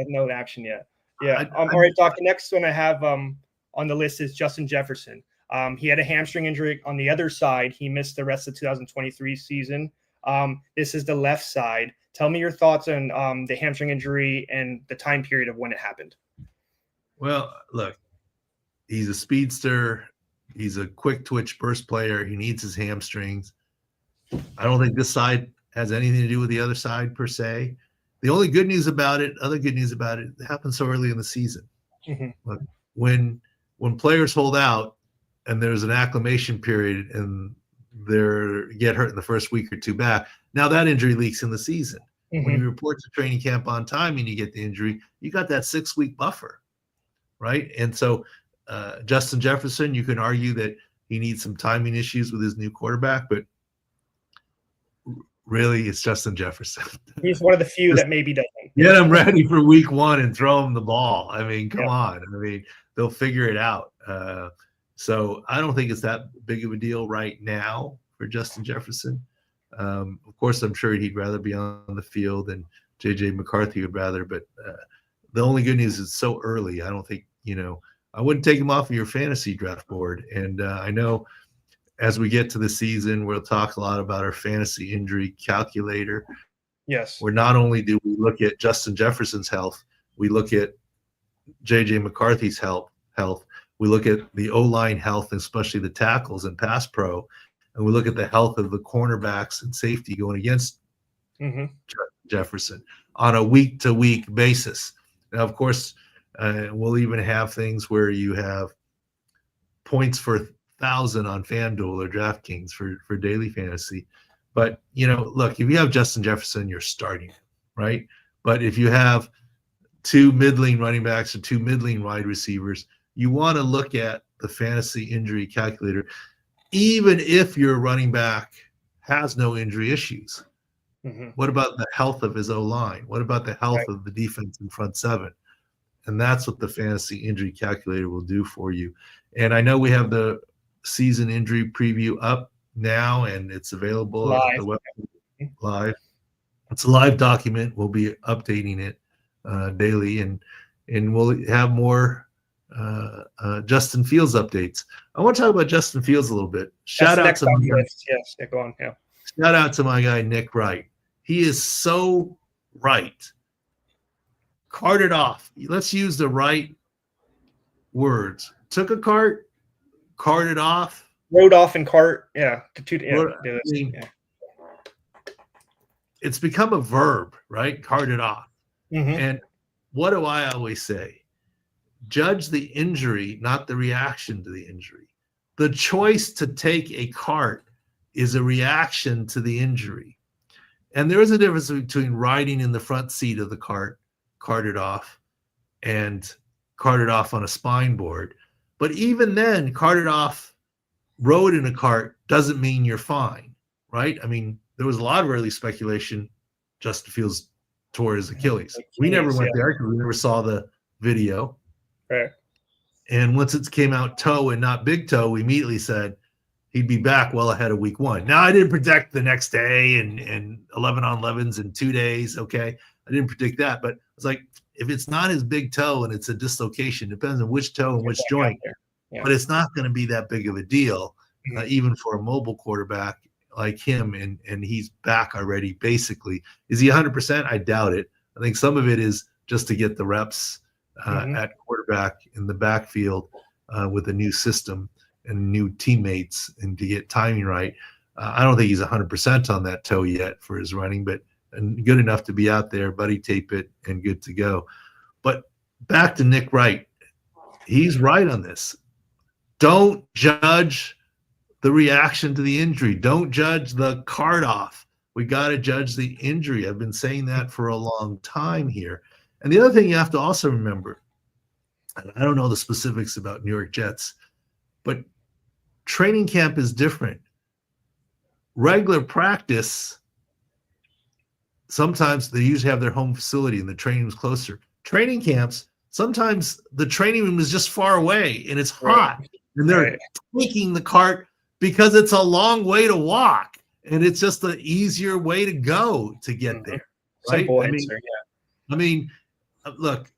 No action yet. Yeah. All right, Doc. The next one I have on the list is Justin Jefferson. He had a hamstring injury on the other side. He missed the rest of the 2023 season. This is the left side. Tell me your thoughts on the hamstring injury and the time period of when it happened. Well, look, he's a speedster. He's a quick twitch burst player. He needs his hamstrings. I don't think this side has anything to do with the other side per se. The only good news about it, it happened so early in the season. Mm-hmm. Look, when players hold out and there's an acclimation period and they get hurt in the first week or two back, now that injury leaks in the season. Mm-hmm. When you report to training camp on time and you get the injury, you got that 6-week buffer, right? And so Justin Jefferson, you can argue that he needs some timing issues with his new quarterback, but really it's Justin Jefferson. He's one of the few that maybe doesn't. Get him ready for week 1 and throw him the ball. I mean, come on. I mean, they'll figure it out. So I don't think it's that big of a deal right now for Justin Jefferson. Of course, I'm sure he'd rather be on the field, and J.J. McCarthy would rather. But the only good news is it's so early. I don't think, I wouldn't take him off of your fantasy draft board. And I know as we get to the season, we'll talk a lot about our fantasy injury calculator. Yes. Where not only do we look at Justin Jefferson's health, we look at J.J. McCarthy's health. We look at the O-line health, especially the tackles and pass pro, and we look at the health of the cornerbacks and safety going against Jefferson on a week-to-week basis. Now, of course, we'll even have things where you have points for 1,000 on FanDuel or DraftKings for daily fantasy. But, look, if you have Justin Jefferson, you're starting, right? But if you have 2 middling running backs or 2 middling wide receivers, you want to look at the fantasy injury calculator, even if your running back has no injury issues. Mm-hmm. What about the health of his O-line? What about the health of the defense in front 7? And that's what the fantasy injury calculator will do for you. And I know we have the season injury preview up now, and it's available live. At the website live. It's a live document. We'll be updating it daily, and we'll have more Justin Fields updates. I want to talk about Justin Fields a little bit. Shout out to my guy. Yes, go on. Yeah. Shout out to my guy Nick Wright. He is so right. Carted off. Let's use the right words. Took a cart, carted off. Rode off and cart. Yeah. It's become a verb, right? Carted off. Mm-hmm. And what do I always say? Judge the injury, not the reaction to the injury. The choice to take a cart is a reaction to the injury. And there is a difference between riding in the front seat of the cart, carted off, and carted off on a spine board, But even then, carted off, rode in a cart doesn't mean you're fine, right? I mean, there was a lot of early speculation Justin Fields tore his Achilles. We never went there because we never saw the video. Right. And once it came out toe and not big toe, we immediately said he'd be back well ahead of week 1. Now, I didn't predict the next day and 11 on 11s in 2 days. Okay. I didn't predict that, but it's like, if it's not his big toe and it's a dislocation, depends on which toe and which joint, but it's not going to be that big of a deal, even for a mobile quarterback like him. And he's back already, basically. Is he 100%? I doubt it. I think some of it is just to get the reps at quarterback in the backfield with a new system and new teammates and to get timing right. I don't think he's 100% on that toe yet for his running, but good enough to be out there, buddy tape it, and good to go. But back to Nick Wright. He's right on this. Don't judge the reaction to the injury. Don't judge the card off. We got to judge the injury. I've been saying that for a long time here. And the other thing you have to also remember, and I don't know the specifics about New York Jets, but training camp is different. Regular practice, sometimes they usually have their home facility and the training is closer. Training camps, sometimes the training room is just far away and it's hot. And they're taking the cart because it's a long way to walk. And it's just an easier way to go to get there. Right? Simple answer, I mean, look,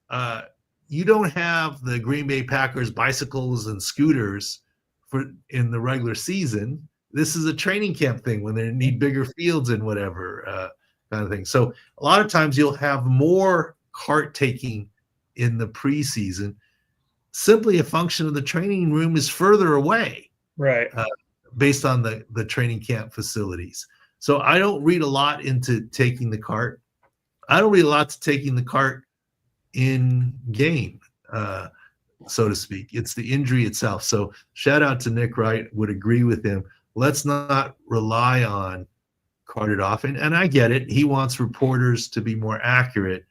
you don't have the Green Bay Packers bicycles and scooters in the regular season. This is a training camp thing when they need bigger fields and whatever kind of thing. So a lot of times you'll have more cart taking in the preseason. Simply a function of the training room is further away, right? Based on the training camp facilities. So I don't read a lot into taking the cart. I don't read a lot to taking the cart in game, so to speak. It's the injury itself. So shout out to Nick Wright, would agree with him. Let's not rely on carted off. And I get it. He wants reporters to be more accurate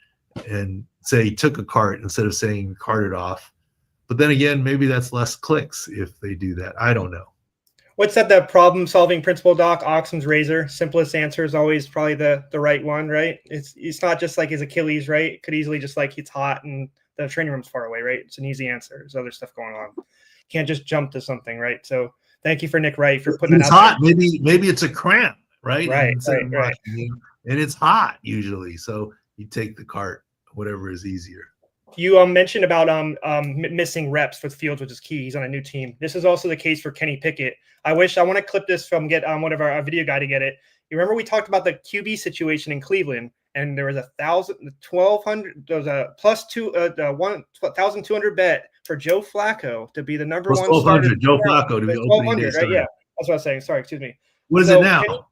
and say he took a cart instead of saying carted off. But then again, maybe that's less clicks if they do that. I don't know. What's that problem-solving principle, Doc? Occam's razor. Simplest answer is always probably the right one, right? It's not just like his Achilles, right? It could easily just like it's hot and the training room's far away, right? It's an easy answer. There's other stuff going on. Can't just jump to something, right? So thank you for Nick Wright for putting it out. It's hot. There. Maybe it's a cramp, right? Right. And it's hot usually, so you take the cart, whatever is easier. You mentioned about missing reps with Fields, which is key. He's on a new team. This is also the case for Kenny Pickett. I want to clip this from one of our video guy to get it. You remember we talked about the QB situation in Cleveland, and there was 1,200. There was a plus 1,200 bet for Joe Flacco to be the number plus one starter. Joe Flacco to be opening day starter. Right? Yeah, that's what I was saying. Sorry, excuse me. What is it now?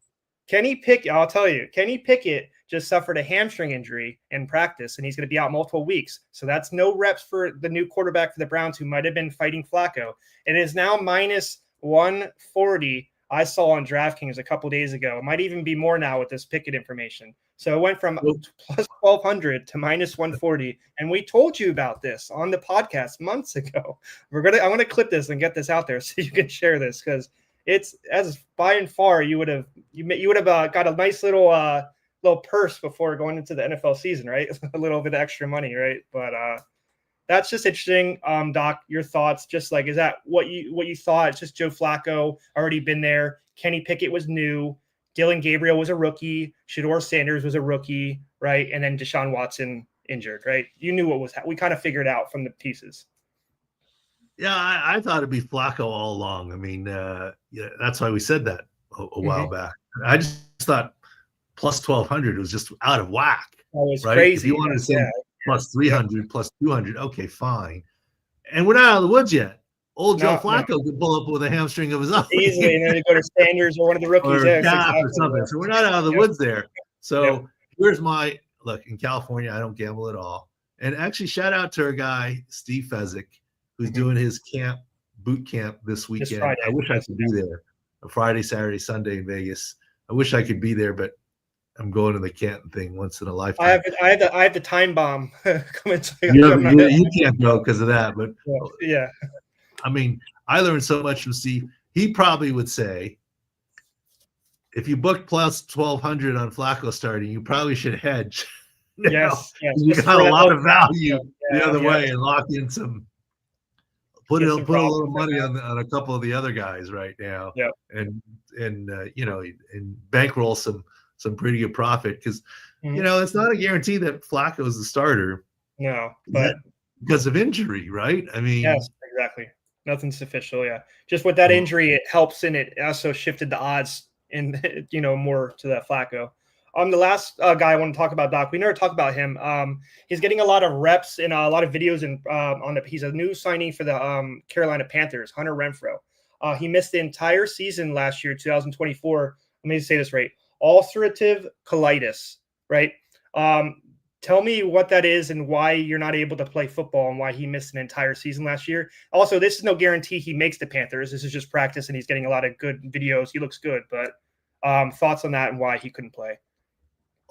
Kenny Pickett. I'll tell you, Kenny Pickett just suffered a hamstring injury in practice, and he's going to be out multiple weeks. So that's no reps for the new quarterback for the Browns, who might have been fighting Flacco. It is now minus 140. I saw on DraftKings a couple days ago. It might even be more now with this Pickett information. So it went from plus 1,200 to minus 140. And we told you about this on the podcast months ago. I want to clip this and get this out there so you can share this, because it's as by and far you would have got a nice little purse before going into the NFL season, right? A little bit of extra money, right? But that's just interesting. Doc, your thoughts? Just like, is that what you thought? It's just Joe Flacco already been there. Kenny Pickett was new. Dylan Gabriel was a rookie. Shedeur Sanders was a rookie, right? And then Deshaun Watson injured, right? You knew what was. We kind of figured out from the pieces. Yeah, I thought it'd be Flacco all along. I mean, that's why we said that a while back. I just thought plus 1,200 was just out of whack. That was right? crazy. If you want to say plus 300, plus 200, okay, fine. And we're not out of the woods yet. Old Joe Flacco could pull up with a hamstring of his own. Easily, and then they go to Sanders or one of the rookies. or something. So we're not out of the woods there. So here's my look. In California, I don't gamble at all. And actually, shout out to our guy, Steve Fezzik, who's doing his boot camp this weekend. I wish I could be there. Friday, Saturday, Sunday in Vegas. I wish I could be there, but I'm going to the Canton thing once in a lifetime. I have the time bomb coming. You can't go because of that, but yeah. I mean, I learned so much from Steve. He probably would say, if you booked plus 1,200 on Flacco starting, you probably should hedge. Yes. You got a lot of value the other way and lock in some. Put a little money on a couple of the other guys right now, and bankroll some pretty good profit because it's not a guarantee that Flacco is the starter. No, but because of injury, right? I mean, yes, exactly. Nothing's official. Yeah, just with that injury, it helps, and it also shifted the odds and more to that Flacco. The last guy I want to talk about, Doc, we never talked about him. He's getting a lot of reps and a lot of videos, and he's a new signing for the Carolina Panthers, Hunter Renfrow. He missed the entire season last year, 2024. Let me say this right: ulcerative colitis, right? Tell me what that is and why you're not able to play football and why he missed an entire season last year. Also, this is no guarantee he makes the Panthers. This is just practice, and he's getting a lot of good videos. He looks good, but thoughts on that and why he couldn't play?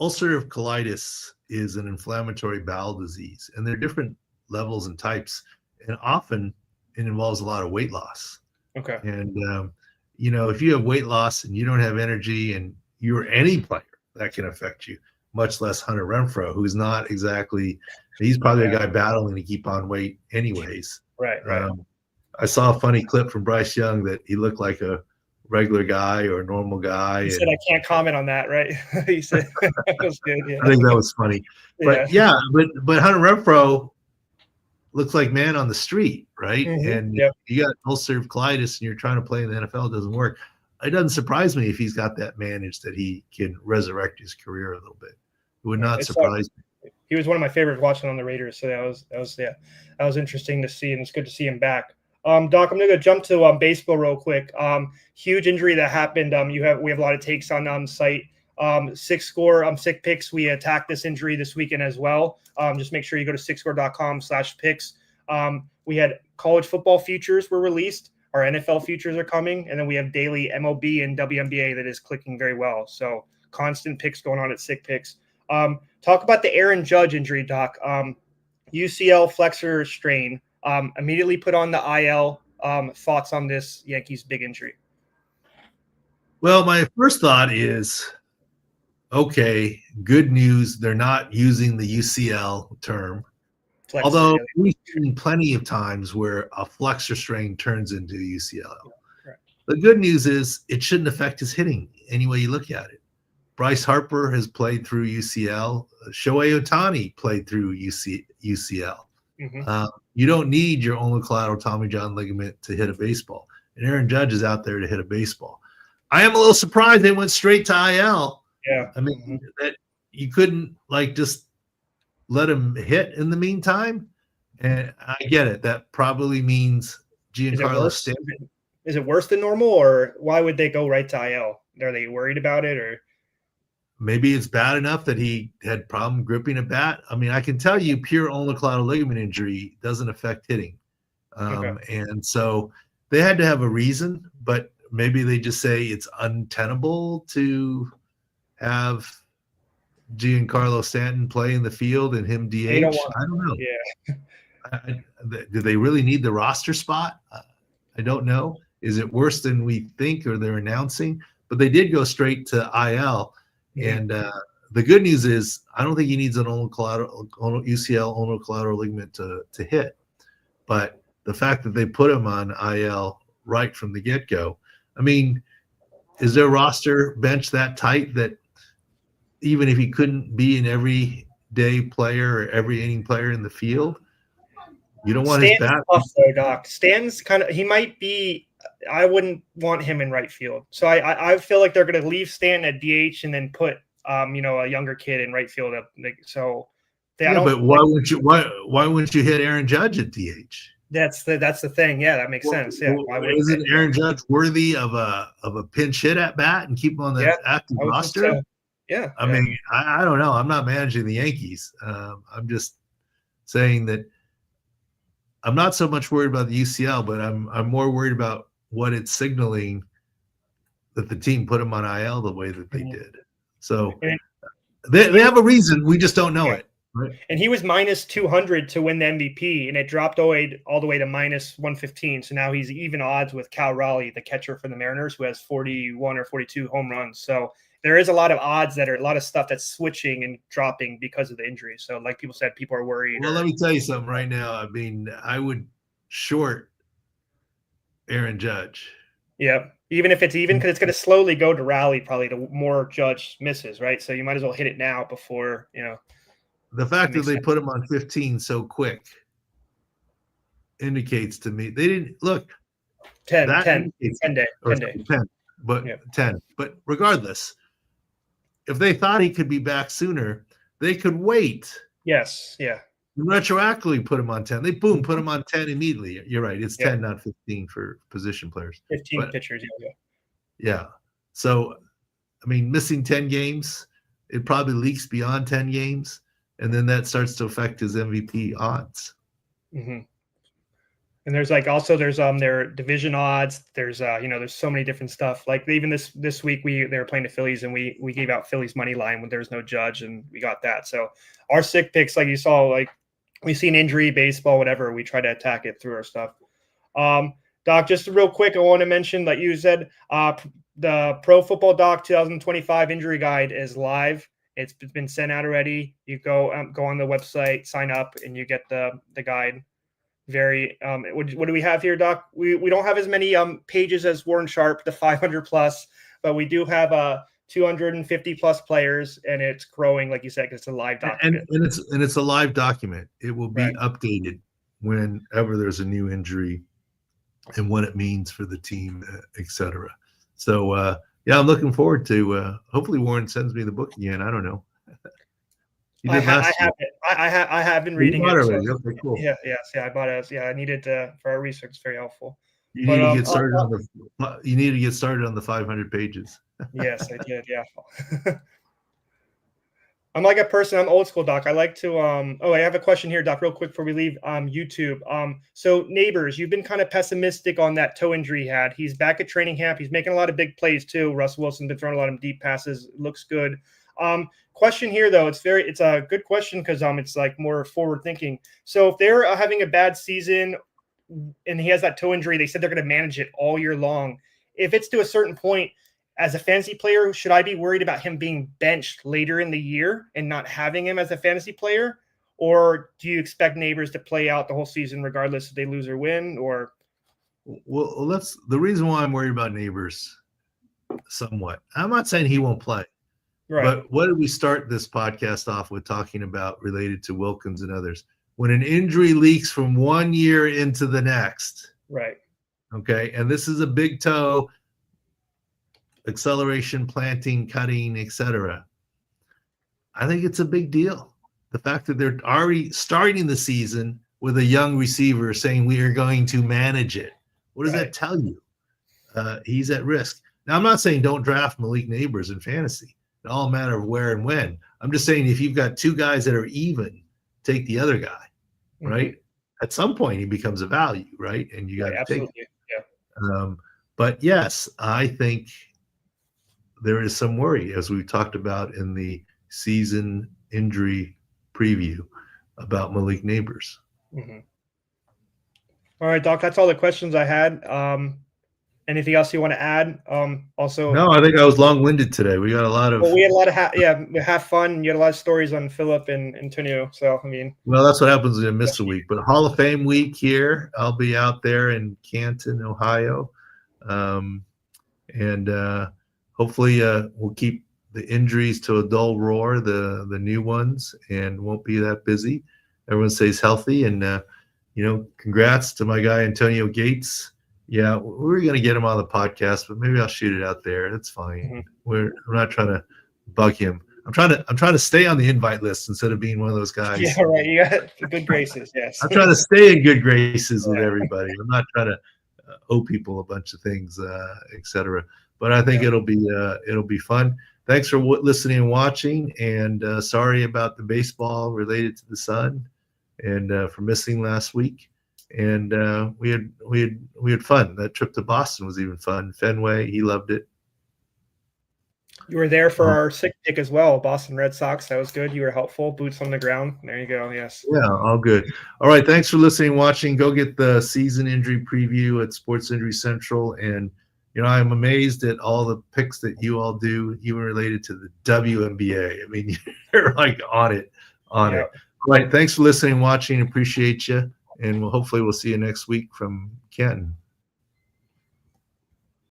Ulcerative colitis is an inflammatory bowel disease, and there are different levels and types, and often it involves a lot of weight loss. Okay. And, if you have weight loss and you don't have energy and you're any player, that can affect you, much less Hunter Renfrow, who's not exactly – he's probably a guy battling to keep on weight anyways. Right. I saw a funny clip from Bryce Young that he looked like a regular guy or a normal guy. He said, I can't comment on that, right? He said that was good. Yeah. I think that was funny. But but Hunter Renfrow looks like man on the street, right? And you got ulcerative colitis and you're trying to play in the NFL, it doesn't work. It doesn't surprise me if he's got that managed that he can resurrect his career a little bit. It would not surprise me. He was one of my favorites watching on the Raiders, so that was interesting to see, and it's good to see him back. Doc, I'm going to jump to baseball real quick. Huge injury that happened. We have a lot of takes on site. 6 picks. We attacked this injury this weekend as well. Just make sure you go to sixscore.com/picks. We had college football futures were released. Our NFL futures are coming, and then we have daily MLB and WNBA that is clicking very well. So constant picks going on at Sick Picks. Talk about the Aaron Judge injury, Doc. UCL flexor strain. Immediately put on the IL. Thoughts on this Yankees big injury? Well, my first thought is, okay, good news. They're not using the UCL term. Flexor, although we've seen plenty of times where a flexor strain turns into UCL. Right. The good news is it shouldn't affect his hitting any way you look at it. Bryce Harper has played through UCL. Shohei Ohtani played through UCL. You don't need your ulnar collateral Tommy John ligament to hit a baseball. And Aaron Judge is out there to hit a baseball. I am a little surprised they went straight to IL. Yeah. I mean, that you couldn't just let him hit in the meantime. And I get it. That probably means Giancarlo Stanton. Is it worse than normal, or why would they go right to IL? Are they worried about it, or? Maybe it's bad enough that he had problem gripping a bat. I mean, I can tell you pure ulnar collateral ligament injury doesn't affect hitting. And so they had to have a reason, but maybe they just say it's untenable to have Giancarlo Stanton play in the field and him DH. I don't know. Yeah. Do they really need the roster spot? I don't know. Is it worse than we think or they're announcing? But they did go straight to IL. And the good news is I don't think he needs an UCL ulnar collateral ligament to hit. But the fact that they put him on IL right from the get-go, I mean, is their roster bench that tight that even if he couldn't be an everyday player or every inning player in the field, you don't want his bat? Tough though, Doc. Stan's he might be. I wouldn't want him in right field. So I feel like they're going to leave Stanton at DH and then put a younger kid in right field. But why wouldn't you hit Aaron Judge at DH? That's the thing. Yeah, that makes sense. Yeah. Isn't Aaron Judge worthy of a pinch hit at bat and keep him on the active roster? So. Yeah. I mean, I don't know. I'm not managing the Yankees. I'm just saying that I'm not so much worried about the UCL, but I'm more worried about what it's signaling that the team put him on IL the way that they did. So they have a reason. We just don't know it. Right. And he was minus 200 to win the MVP, and it dropped all the way to minus 115. So now he's even odds with Cal Raleigh, the catcher for the Mariners, who has 41 or 42 home runs. So there is a lot of odds that are a lot of stuff that's switching and dropping because of the injury. So like people said, people are worried. Well, let me tell you something right now. I mean, I would short Aaron Judge. Yeah. Even if it's even, because it's going to slowly go to Raleigh probably to more Judge misses, right? So you might as well hit it now before, The fact that they put him on 15 so quick indicates to me they didn't look 10 day. But 10. But regardless, if they thought he could be back sooner, they could wait. Yes. Yeah. Retroactively put him on 10. They put him on 10 immediately. You're right. It's 10, not 15 for position players. 15 pitchers. Yeah. So, I mean, missing 10 games, it probably leaks beyond 10 games. And then that starts to affect his MVP odds. Mm-hmm. And there's their division odds. There's there's so many different stuff. Like even this week they were playing the Phillies, and we gave out Phillies money line when there was no Judge, and we got that. So our sick picks, like you saw, like we see an injury, baseball, whatever, we try to attack it through our stuff. Doc, just real quick, I want to mention that you said the Pro Football Doc 2025 injury guide is live. It's been sent out already. You go on the website, sign up, and you get the guide. Very what do we have here, Doc? We don't have as many pages as Warren Sharp, the 500 plus, but we do have 250 plus players, and it's growing, like you said, because it's a live document. And it's a live document. It will be updated whenever there's a new injury and what it means for the team, etc. So I'm looking forward to hopefully Warren sends me the book again. I don't know. I have been reading it. So, okay, cool. Yeah, I bought it. Yeah, I needed to for our research. It's very helpful. You need to get started on the 500 pages. Yes, I did. Yeah. I'm like a person. I'm old school, Doc. I like to. I have a question here, Doc, real quick before we leave. YouTube. So Nabers, you've been kind of pessimistic on that toe injury he had. He's back at training camp. He's making a lot of big plays too. Russell Wilson's been throwing a lot of deep passes. It looks good. Question here though, it's a good question because it's like more forward thinking. So if they're having a bad season and he has that toe injury, they said they're going to manage it all year long. If it's to a certain point, as a fantasy player, should I be worried about him being benched later in the year and not having him as a fantasy player? Or do you expect Nabers to play out the whole season regardless if they lose or win? Or the reason why I'm worried about Nabers somewhat. I'm not saying he won't play. Right. But what did we start this podcast off with talking about related to Wilkins and others? When an injury leaks from 1 year into the next. Right. Okay. And this is a big toe, acceleration, planting, cutting, etc. I think it's a big deal. The fact that they're already starting the season with a young receiver saying we are going to manage it. What does that tell you? He's at risk. Now, I'm not saying don't draft Malik Nabers in fantasy. It's all a matter of where and when. I'm just saying if you've got two guys that are even, take the other guy, right? At some point, he becomes a value, right? And you got to take it. Yeah. But yes, I think there is some worry, as we talked about in the season injury preview about Malik Nabers. Mm-hmm. All right, Doc, that's all the questions I had. Anything else you want to add? Also, no, I think I was long-winded today. We got a lot of. Well, we had a lot of have fun. You had a lot of stories on Philip and Antonio. So I mean, well, that's what happens when you miss a week. But Hall of Fame week here, I'll be out there in Canton, Ohio, and hopefully we'll keep the injuries to a dull roar, the new ones, and won't be that busy. Everyone stays healthy, and congrats to my guy Antonio Gates. Yeah, we're going to get him on the podcast, but maybe I'll shoot it out there. That's fine. I'm not trying to bug him. I'm trying to stay on the invite list instead of being one of those guys. Yeah, right. You got good graces. Yes. I'm trying to stay in good graces with everybody. I'm not trying to owe people a bunch of things, etc. But I think it'll be fun. Thanks for listening and watching. And sorry about the baseball related to the Sun, and for missing last week. And we had fun. That trip to Boston was even fun. Fenway, he loved it. You were there for our sick pick as well, Boston Red Sox. That was good. You were helpful. Boots on the ground. There you go. Yes. Yeah, all good. All right. Thanks for listening, watching. Go get the season injury preview at Sports Injury Central. And, I'm amazed at all the picks that you all do, even related to the WNBA. I mean, you're like on it. All right. Thanks for listening, watching. Appreciate you. And hopefully we'll see you next week from Canton.